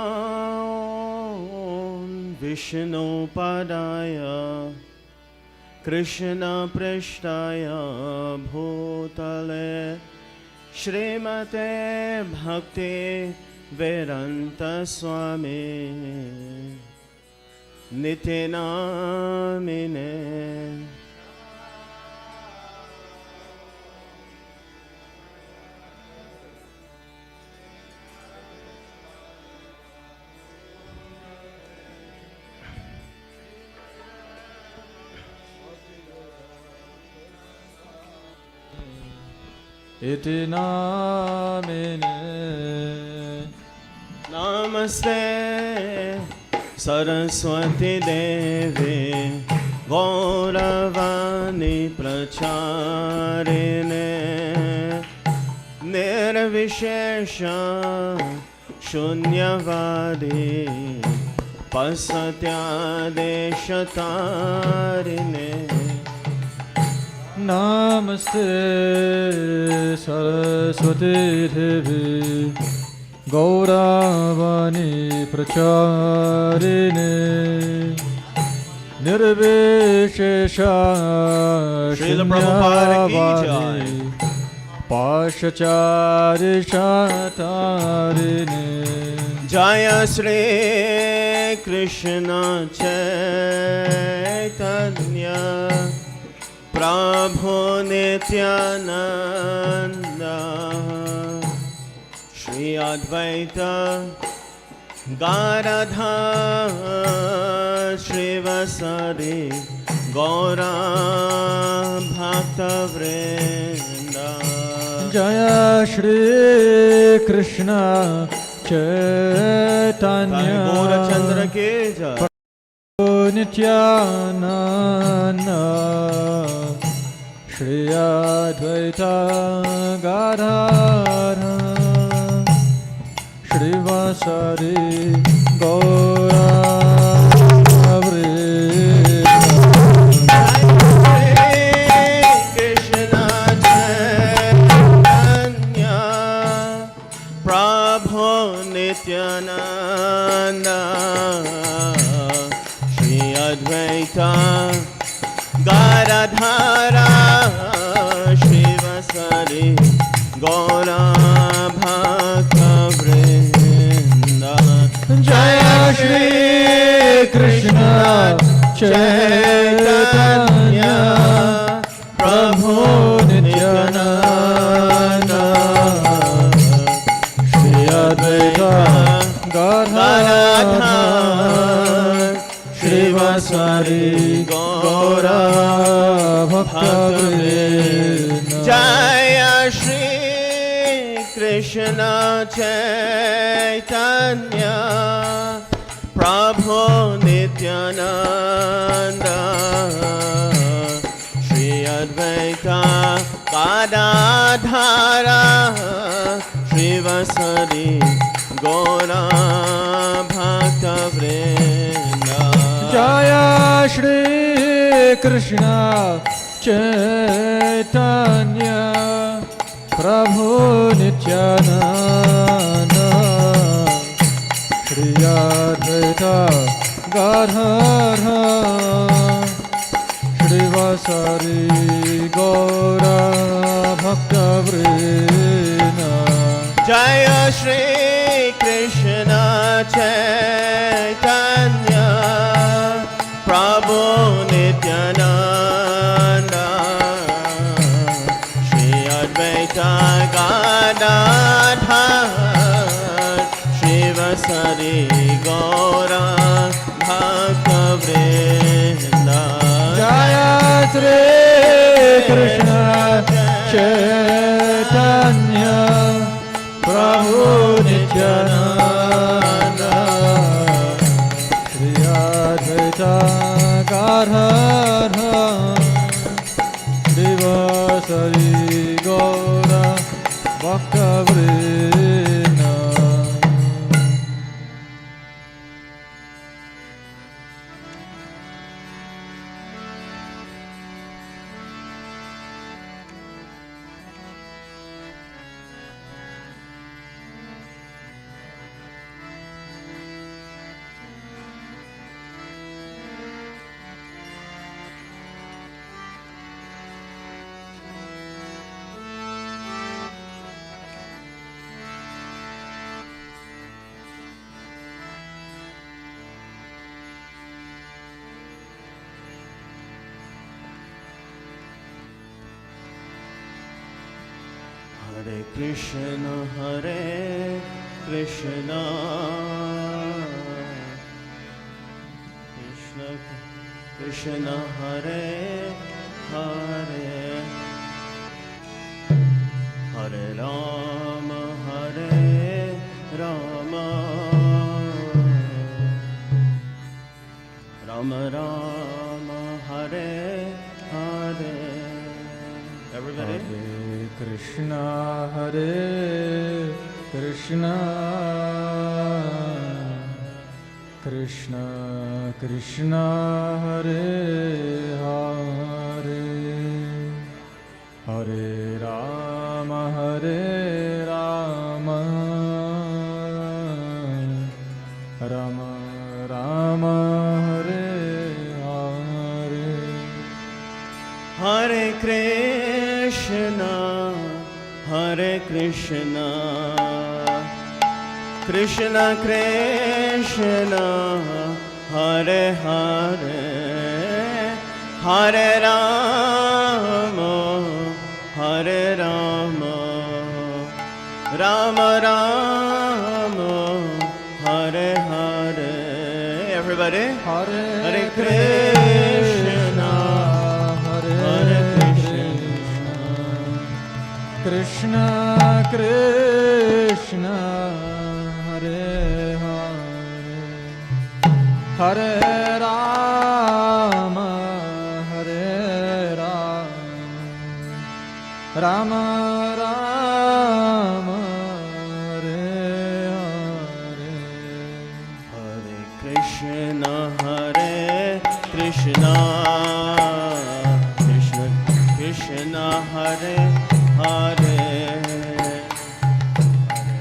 Vishnu Padaya Krishna Prishtaya Bhutale Srimate Bhakti Vedanta Swami Nityanamine. Iti namine. Namaste Saraswati Devi Gauravani Pracharine Nirvishesha Shunyavadi Pasatyadeshatarine. Namaste Saraswati Devi Gauravani Pracharine Nirvishesha Srila Prabhupada ki Shunyavadi Paschacharishatarine. Jaya Shri Krishna Chaitanya Prabhu Nityananda Shri Advaita Gadadhar Srivasadi Gaura Bhakta Vrinda. Jaya Shri Krishna Chaitanya Gaura Chandra Ki Jai. Nityananda Shri Advaita Gadadhara Srivasadi Gaura Vrinda. Krishna Chaitanya Prabhu Nityananda Shri Advaita Gadadhara Srivasadi Gaura Bhakta Vrinda. Jaya Shri Krishna Chaitanya Prabhu Nityananda Shri Advaita Gadadhara Srivasadi Gaura Bhakta Vrinda. Jaya Shri Krishna Chaitanya Prabhu Nityananda Shri Advaita Gadadhara Srivasadi Gaura Bhakta Vrinda. Jaya Shri Krishna Chaitanya Prabhu Nityananda Shri Advaita Gadadhara Srivasadi Gaura Bhakta Vrinda. Jaya Shri Krishna Chaitanya Prabhu Nityananda Shri Advaita Gadadhara Srivasadi Gaura Bhakta Vrinda. Jaya Shri Krishna Chaitanya Prabhu Nityananda Shri Garhara Divasari Gaura Bhakta Vrina. Hare Krishna, Hare Krishna, Krishna Krishna, Hare Hare, Hare Rama, Hare Rama, Rama Rama, Hare Hare. Everybody. Hare Krishna, Hare Krishna, Krishna Krishna, Hare Hare, Hare Rama, Hare Rama, Rama Rama, Hare Hare. Hare Krishna, Hare Krishna, Krishna Krishna, Hare Hare, Hare Rama, Hare Rama, Rama Rama, Hare Hare. Everybody. Hare Krishna, Hare Krishna, Krishna Krishna, Hare Hare, Hare Rama, Hare Rama, Rama Rama, Hare Hare. Hare Krishna, Hare Krishna, Krishna Krishna, Hare Hare,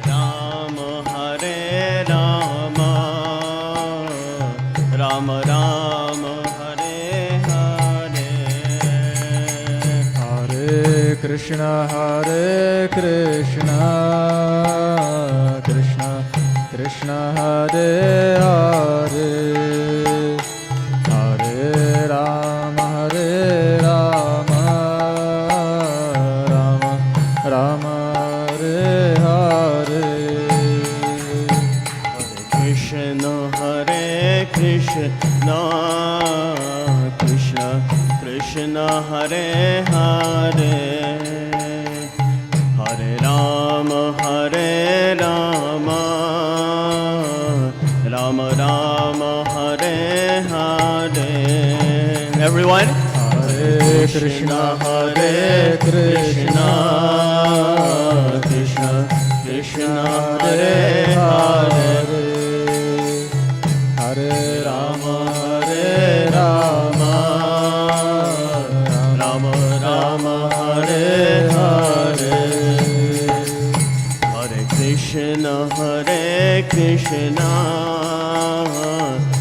Rama, Hare Rama, Rama Rama, Hare Hare. Hare Krishna, Hare Krishna, Krishna Krishna, Hare Hare, Hare Rama, Hare Rama, Rama Rama, Hare Hare. Krishna, Hare Krishna, Krishna Krishna, Hare Hare, Hare Rama, Hare Rama, Rama Rama, Hare Hare. Everyone. Hare Krishna, Hare Krishna, Krishna Krishna, Hare Hare, Hare Rama, Hare Rama, Rama Rama, Hare Hare, Hare Krishna, Hare Krishna,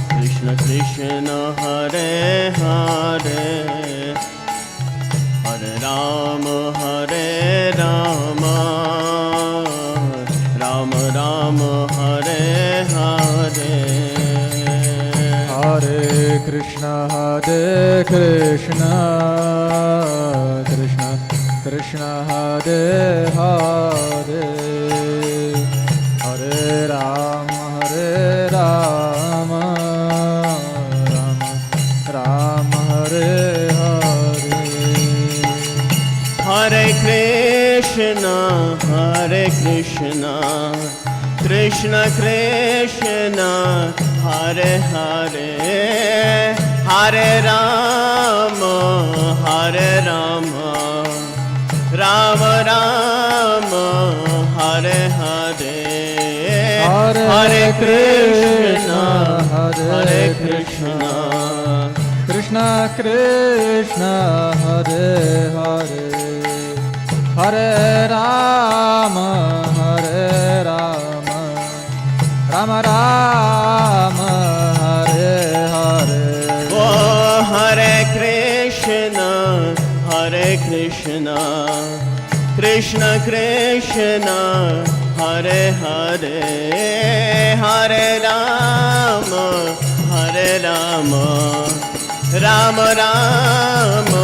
Krishna Krishna, Hare Hare, Hare Rama, Hare Rama, Rama Rama, Hare Hare. Hare Krishna, Hare Krishna, Krishna Krishna, Hare Hare, Hare Rama, Hare Rama, Rama Rama, Hare Hare. Hare Krishna, Hare Krishna, Krishna Krishna, Hare Hare, Hare Rama, Hare Rama, Rama Rama, Hare Hare, Hare Krishna, Hare Krishna, Krishna Krishna, Hare Hare, Hare Rama, Hare Rama, Rama Rama, Hare Hare. Oh, Hare Krishna, Hare Krishna, Krishna Krishna, Hare Hare, Hare Rama, Hare Rama, Rama Rama,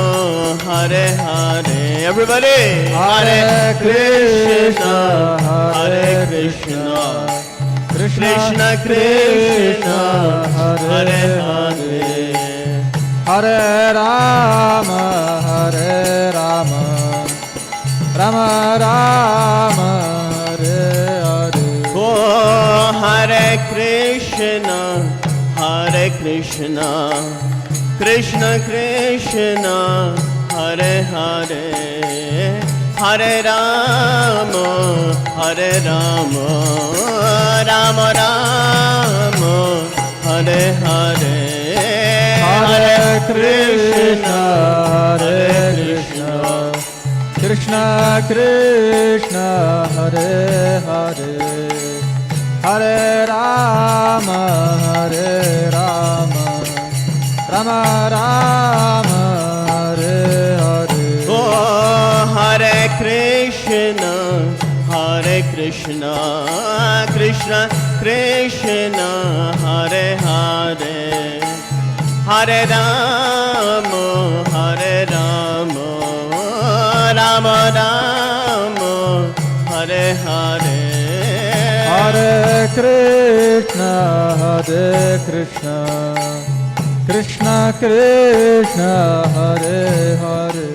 Hare Hare. Everybody, Hare Krishna, Hare Krishna, Krishna Krishna, Hare Hare, Hare Rama, Hare Rama, Rama Rama, Hare Hare. Oh, Hare Krishna, Hare Krishna, Krishna Krishna, Hare Hare, Hare Rama, Hare Rama, Rama Rama, Hare Hare, Hare Krishna, Hare Krishna, Krishna Krishna, Hare Hare, Hare Rama, Hare Rama, Rama Rama, Hare Hare. Oh, Hare Krishna, Hare Krishna, Krishna Krishna, Hare Hare, Hare Rama, Hare Rama, Rama Rama, Hare Hare, Hare Krishna, Hare Krishna, Krishna Krishna, Hare Hare,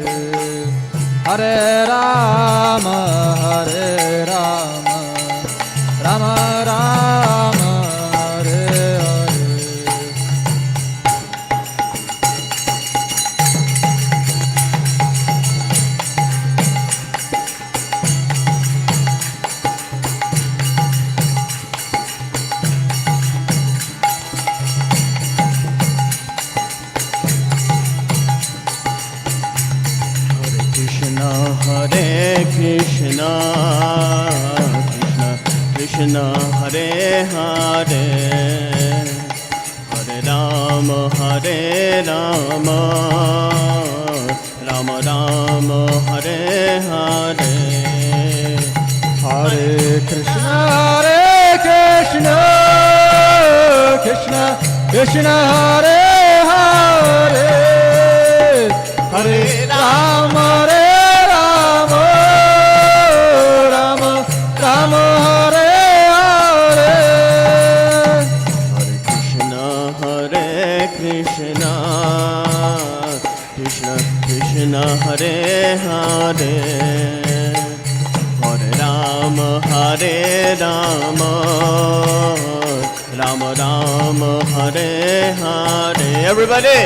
Hare Rama, Hare Rama, Rama Rama, Hare Hare. Hare Krishna, Krishna Krishna, Hare Hare, Hare Rama, Hare Rama, Rama Rama, Hare Hare, Hare Krishna, Hare Krishna, Krishna Krishna, Hare Hare, Hare Rama, Hare Rama, Rama Rama, Hare Hare. Hare Krishna, Hare Krishna, Krishna Krishna, Hare Hare, Hare Rama, Hare Rama, Rama Rama, Hare Hare. Everybody,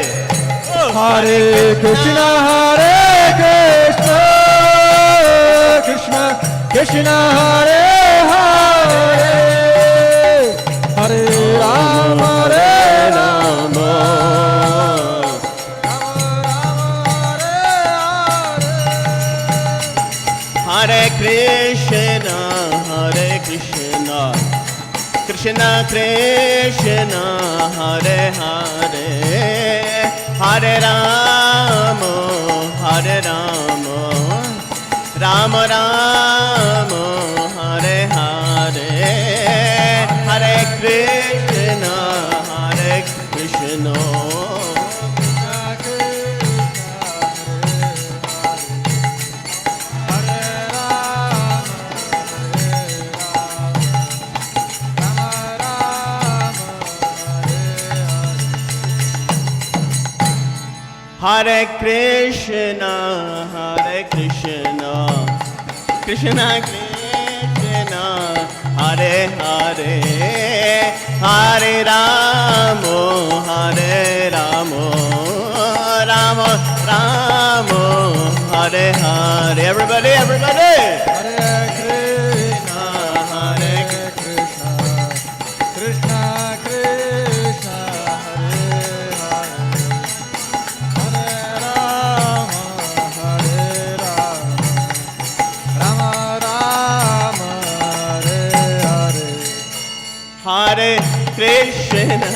Hare Krishna, Hare Krishna, Krishna Krishna, Hare Hare, Hare Rama, Hare Rama, Hare Krishna, Hare Krishna, Krishna Krishna, Hare Hare, Hare Rama, Hare Rama, Rama Rama, Hare Hare, Hare Krishna, Hare Krishna, Hare Krishna, Hare Krishna, Krishna Krishna, Hare Hare, Hare Ramo, Hare Ramo, Ramo Ramo, Hare Hare. Everybody, everybody. Hare Krishna, Hare Krishna, Krishna Krishna, Hare Hare, Hare Rama, Hare Rama, Rama Rama, Hare Hare. Hare Krishna,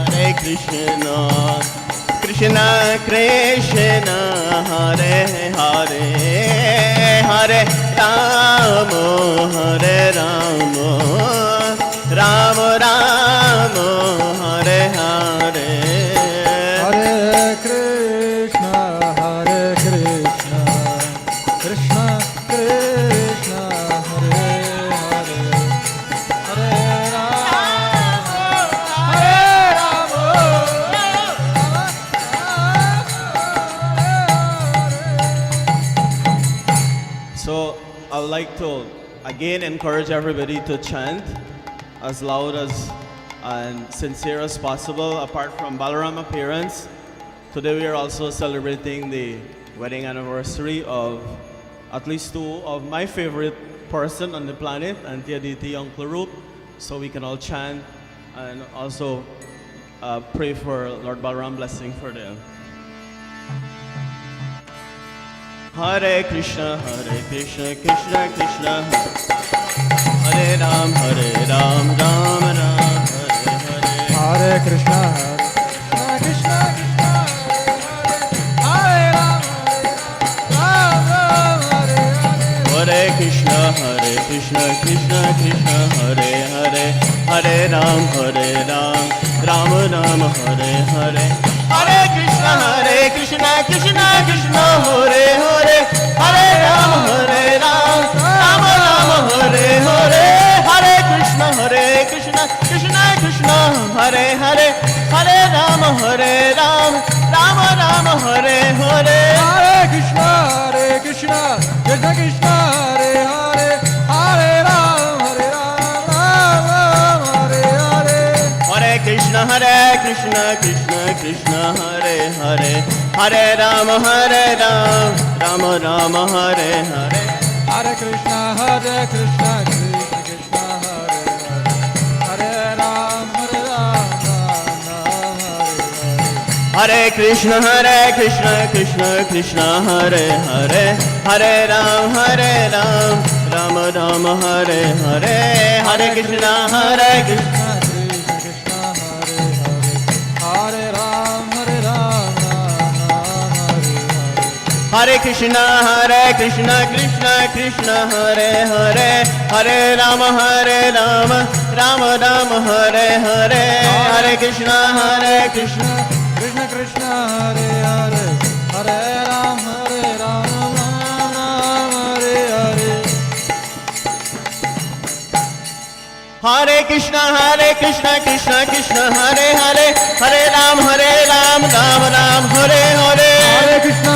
Hare Krishna, Krishna Krishna, Hare Hare, Hare Rama, Hare Rama, Rama Rama, Hare Hare. Hare Krishna, Hare Krishna, Krishna Krishna, Hare Hare, Hare Rama, Hare Rama, So I would like to again encourage everybody to chant as loud as and sincere as possible. Apart from Balarama parents, today we are also celebrating the wedding anniversary of at least two of my favorite person on the planet, Auntie Aditi, Uncle Rup. So we can all chant and also pray for Lord Balaram blessing for them. Hare Krishna, Krishna Krishna, Hare Ram, Ram Ram, Hare Hare. Hare Krishna, Krishna Krishna, Hare Rama, Ram Ram, Hare Hare. Hare Krishna, Krishna Krishna, Hare Hare, Hare Ram, Ram Ram, Hare Hare. Hare Krishna, Krishna Krishna, Hare Hare, Hare Ram, Ram Ram, Hare Hare. Hare Krishna, Krishna Krishna, Hare Hare, Hare Ram, Ram Ram, Hare Hare. Hare Krishna, Krishna Krishna, Hare Hare, Hare Ram, Ram Ram, Hare Hare. Hare Krishna, Krishna Krishna, Hare Hare, Hare Ram, Ram Ram, Hare Hare. Hare Krishna, Krishna Krishna, Hare Hare, Hare Ram, Ram Ram, Hare Hare. Hare Krishna, Krishna Hare Hare, Hare Ram, Ram Ram, Hare Hare. Hare Krishna, Krishna. Krishna Hare Hare, Hare Ram, Ram Hare Hare. Hare Krishna, Krishna Hare Hare, Hare Ram, Ram Ram, Hare Hare. Hare Krishna,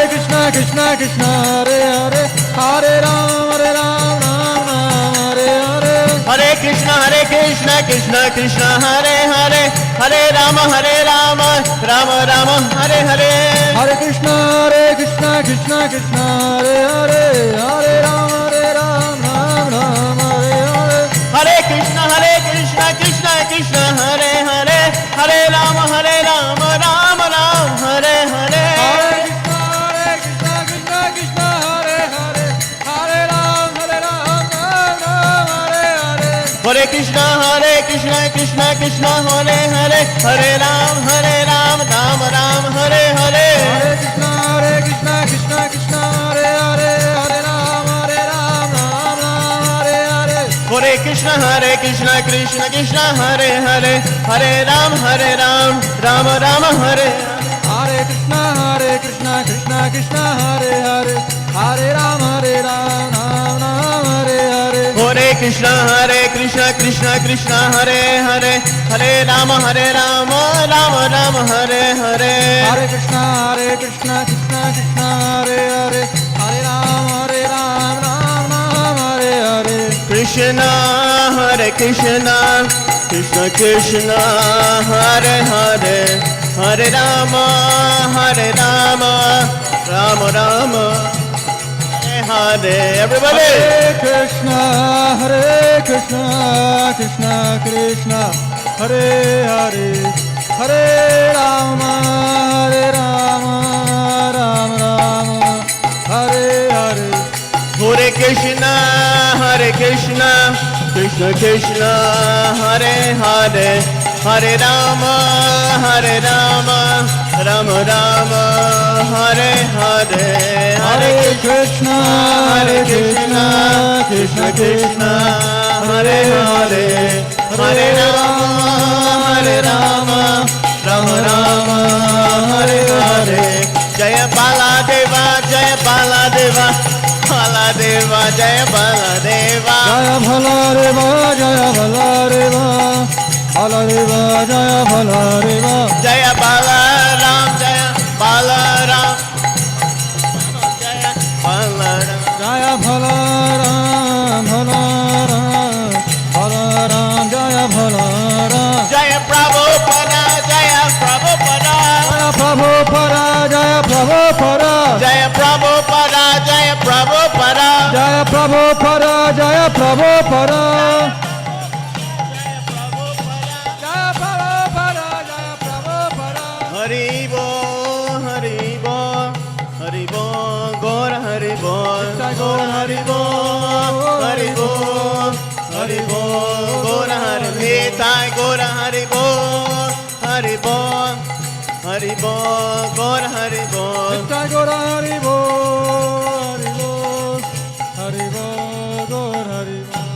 Krishna Krishna, Hare Hare, Hare Ram, Ram Ram, Hare Hare. Hare Krishna, Krishna Hare Hare, Hare Ram, Ram Ram, Hare Hare. Hare Krishna, Krishna Hare Hare, Hare Ram, Ram Hare Hare. Hare Krishna, Krishna Hare Hare, Hare Ram, Ram Ram, Hare Hare. Hare Krishna, Krishna Hare Hare, Hare Ram, Ram Ram, Hare Hare. Hare Krishna, Krishna Hare Hare, Hare Ram, Ram Ram, Hare Hare. Hare Krishna, Krishna Hare Hare, Hare Ram, Ram Hare Hare. Hare Krishna, Krishna Hare Hare, Hare Ram, Ram Ram, Hare Hare. Hare Krishna, Krishna Hare Hare, Hare Ram, Ram Hare Hare. Hare Krishna, Krishna Hare Hare, Hare Ram, Ram Ram, Hare. Hare Krishna, Krishna Hare Hare, Hare Ram, Ram Hare Hare. Hare Krishna, Krishna Hare Hare, Hare Ram, Ram Ram, Hare Hare. Hare Krishna, Krishna Hare Hare, Hare Ram, Ram Hare Hare. Krishna, Hare Krishna, Krishna Krishna, Hare Hare, Hare Rama, Rama Rama, Hare Hare. Everybody. Hare Krishna, Krishna Krishna, Hare Hare, Hare Rama, Rama Rama, Hare Hare. Hare Krishna, Krishna Krishna, Hare Hare, Hare Rama, Rama Rama, Hare Hare. Hare Krishna, Krishna Krishna, Hare Hare, Hare Rama, Rama Rama, Hare Hare. Jaya Baladeva, Jaya Baladeva, Baladeva, Jaya Baladeva. Jaya Balarama, Jaya Balarama, Balarama, Jaya Balarama. Jaya Balaram, Jaya Balaram, Jaya Balaram. Jaya Balaram, Balaram, Balaram, Jaya Balaram. Jaya Prabhupada, Jaya Prabhupada. Jaya Prabhupada, Jaya Prabhupada. Jaya Prabhupada, Jaya Prabhupada. Jaya Prabhupada, Jaya Prabhupada. Jaya Prabhupada, Jaya Prabhupada. Hari Bol, Hari Bol, Hari Bol, Gaur Hari Bol, Gaur Hari Bol, Hari Bol, Hari Bol, Gaur Hari Nitai, Gaur Hari Bol, Hari Bol, Hari Bol, Gaur Hari Bol. Jai Gaur Hari Bol, Hari Bol, Hari Bol, Gaur Hari Bol.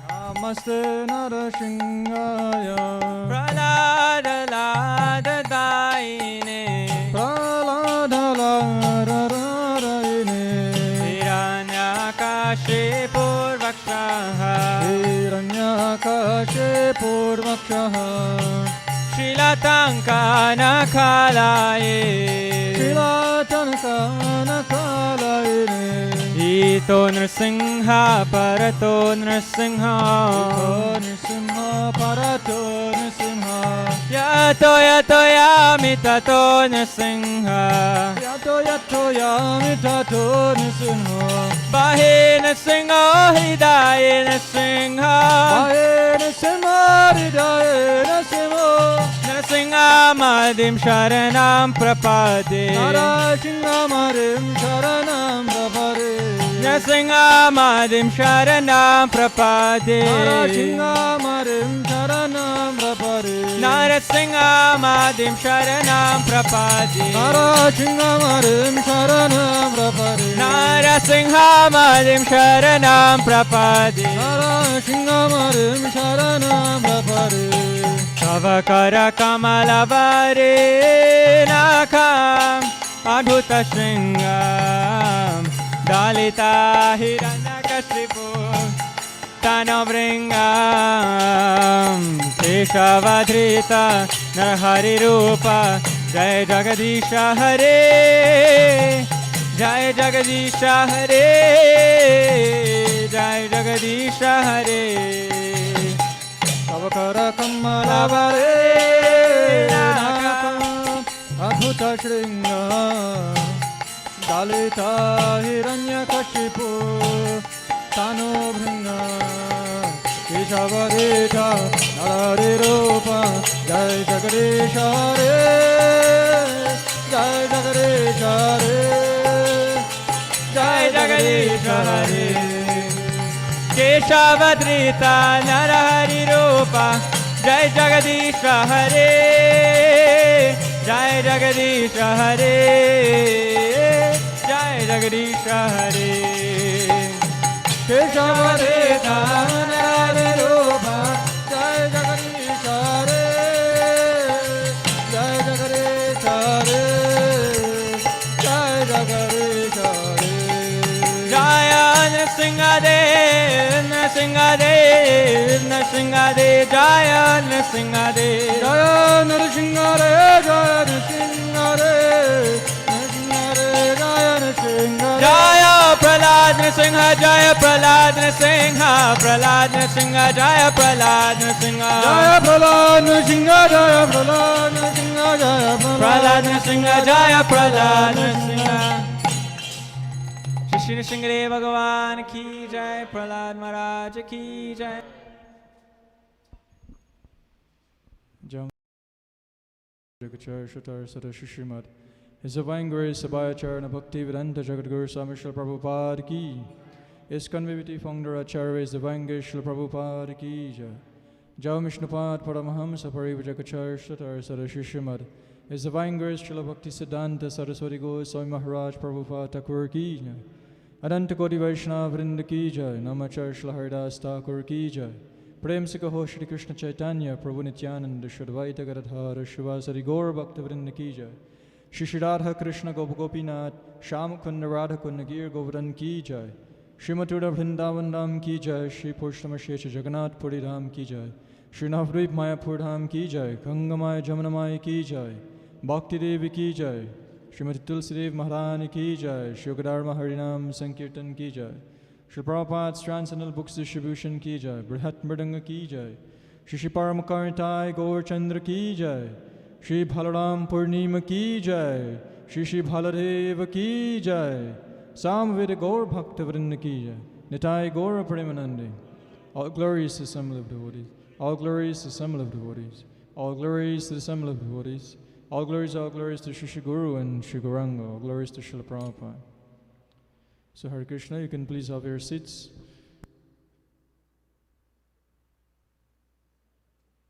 Namaste Narasingaya, Praladadaine, Praladaladarayane, Hiranyakashipurvakshaha, Hiranyakashipurvakshaha, Shilatankanakalaye, Shilatankanakalayane, Ito Nrsimha Parato Nrsimha, Nrsimha Parato Nrsimha, Yato Yato Yamitato Nrsimha, Yato Yato Yamitato Nrsimha, Bahe Nrsimha Hidaye Nrsimha, Bahe Nrsimha Hridaye Nrsimha, Nrsimha Madim Sharanam Prapade, Narasingamarim Sharanam Prapade, Nrsimha Madim Sharanam Prapade, Narasingamarim Sharanam Prapade, Nrsimha Madim Sharanam Prapade, Narasingamarim Sharanam Prapade, Nrsimha Madim Sharanam Prapade, Narasingamarim Sharanam Prapade, Tavakara Kamalavare Nakam Adhuta Shringam Dalita Hiranyakashipu Tanavringam Keshavadrita Narhari Rupa Jai Jagadisha Hare Jai Jagadisha Hare Jai Jagadisha Hare Tavakara Kamalavare Nakam Adhuta Shringa Dalita Hiranyakashipu Tano Bhringa Keshavadita Narari Rupa Jai Jagadisha Hare Jai Jagadisha Hare Jai Jagadisha Hare Keshavadrita Narahari Rupa Jai Jagadisha Hare Jai Jagadisha Hare Jai Jagadisha Hare Keshavadrita Narari Rupa Jai Jagadisha Hare Jai Jagadisha Hare Jai Jagadisha Hare Jaya Nrsimhadev Nrsingadev, Nrsingadev, Jaya Nrsingadev. Jaya Nrsingadev, Jaya Nrsingadev, Nrsingadev, Jaya Nrsingadev. Jaya Pralad Nrsimha, Jaya Pralad Nrsimha, Pralad Nrsimha, Jaya Pralad Nrsimha. Jaya Pralad Nrsimha, Jaya Pralad Nrsimha, Jaya Pralad Nrsimha, Jaya Pralad Nrsimha. Shri Nrsimhadev Bhagavan ki jai, Pralad Maharaj ki jai. Jagachar Shatar Sada Shishimad. His Divine Grace Abhayacharana Bhakti Vedanta Jagadguru Swami Srila Prabhupada ki. ISKCON VVT founder Acharya His Divine Grace Srila Prabhupada ki jai. Jao Mishnupad Paramahamsa Parivajagachar Shatar Sada Shishimad. His Divine Grace Srila Bhakti Siddhanta Saraswati Goswami Maharaj Prabhupada Thakur ki jai. Adanta Koti Vaishnava Vrinda ki jai. Namachar Srila Haridas Thakur ki jai. प्रेम से कहो श्री कृष्ण चैतन्य प्रभु नित्यानंद शुद्वैत गदाधर शिवासरि गौर भक्त वृंद की जय। श्री श्री राधा कृष्ण गोप गोपीनाथ श्याम कुंड राधा कुंड गिर गोवर्धन की जय। श्रीमती वृंदावन धाम की जय। श्री पुष्टम शेष जगन्नाथपुरी धाम की जय। श्री नवद्वीप मायापुर धाम की जय। गंगमाय जमुनमाय की जय। भक्ति देवी की जय। श्रीमती तुलसीदेव महारानी की जय। श्री योगधर्म हरिनाम संकीर्तन की जय। Shri Prabhupada's Transcendental Books Distribution ki jai. Brihat Mridanga ki jai. Shri Shri Paramakarnitai Gaur Chandra ki jai. Shri Balarama Purnima ki jai. Shri Shri Baladeva ki jai. Samveda Gaur Bhakta Vrinda ki jai. Nitai Gaur Premanande. All glories to the assembly of devotees. All glories to the assembly of devotees. All glories to the assembly of devotees. All glories to Shri Shri Guru and Shri Gauranga. All glories to Srila Prabhupada. So Hare Krishna, you can please have your seats.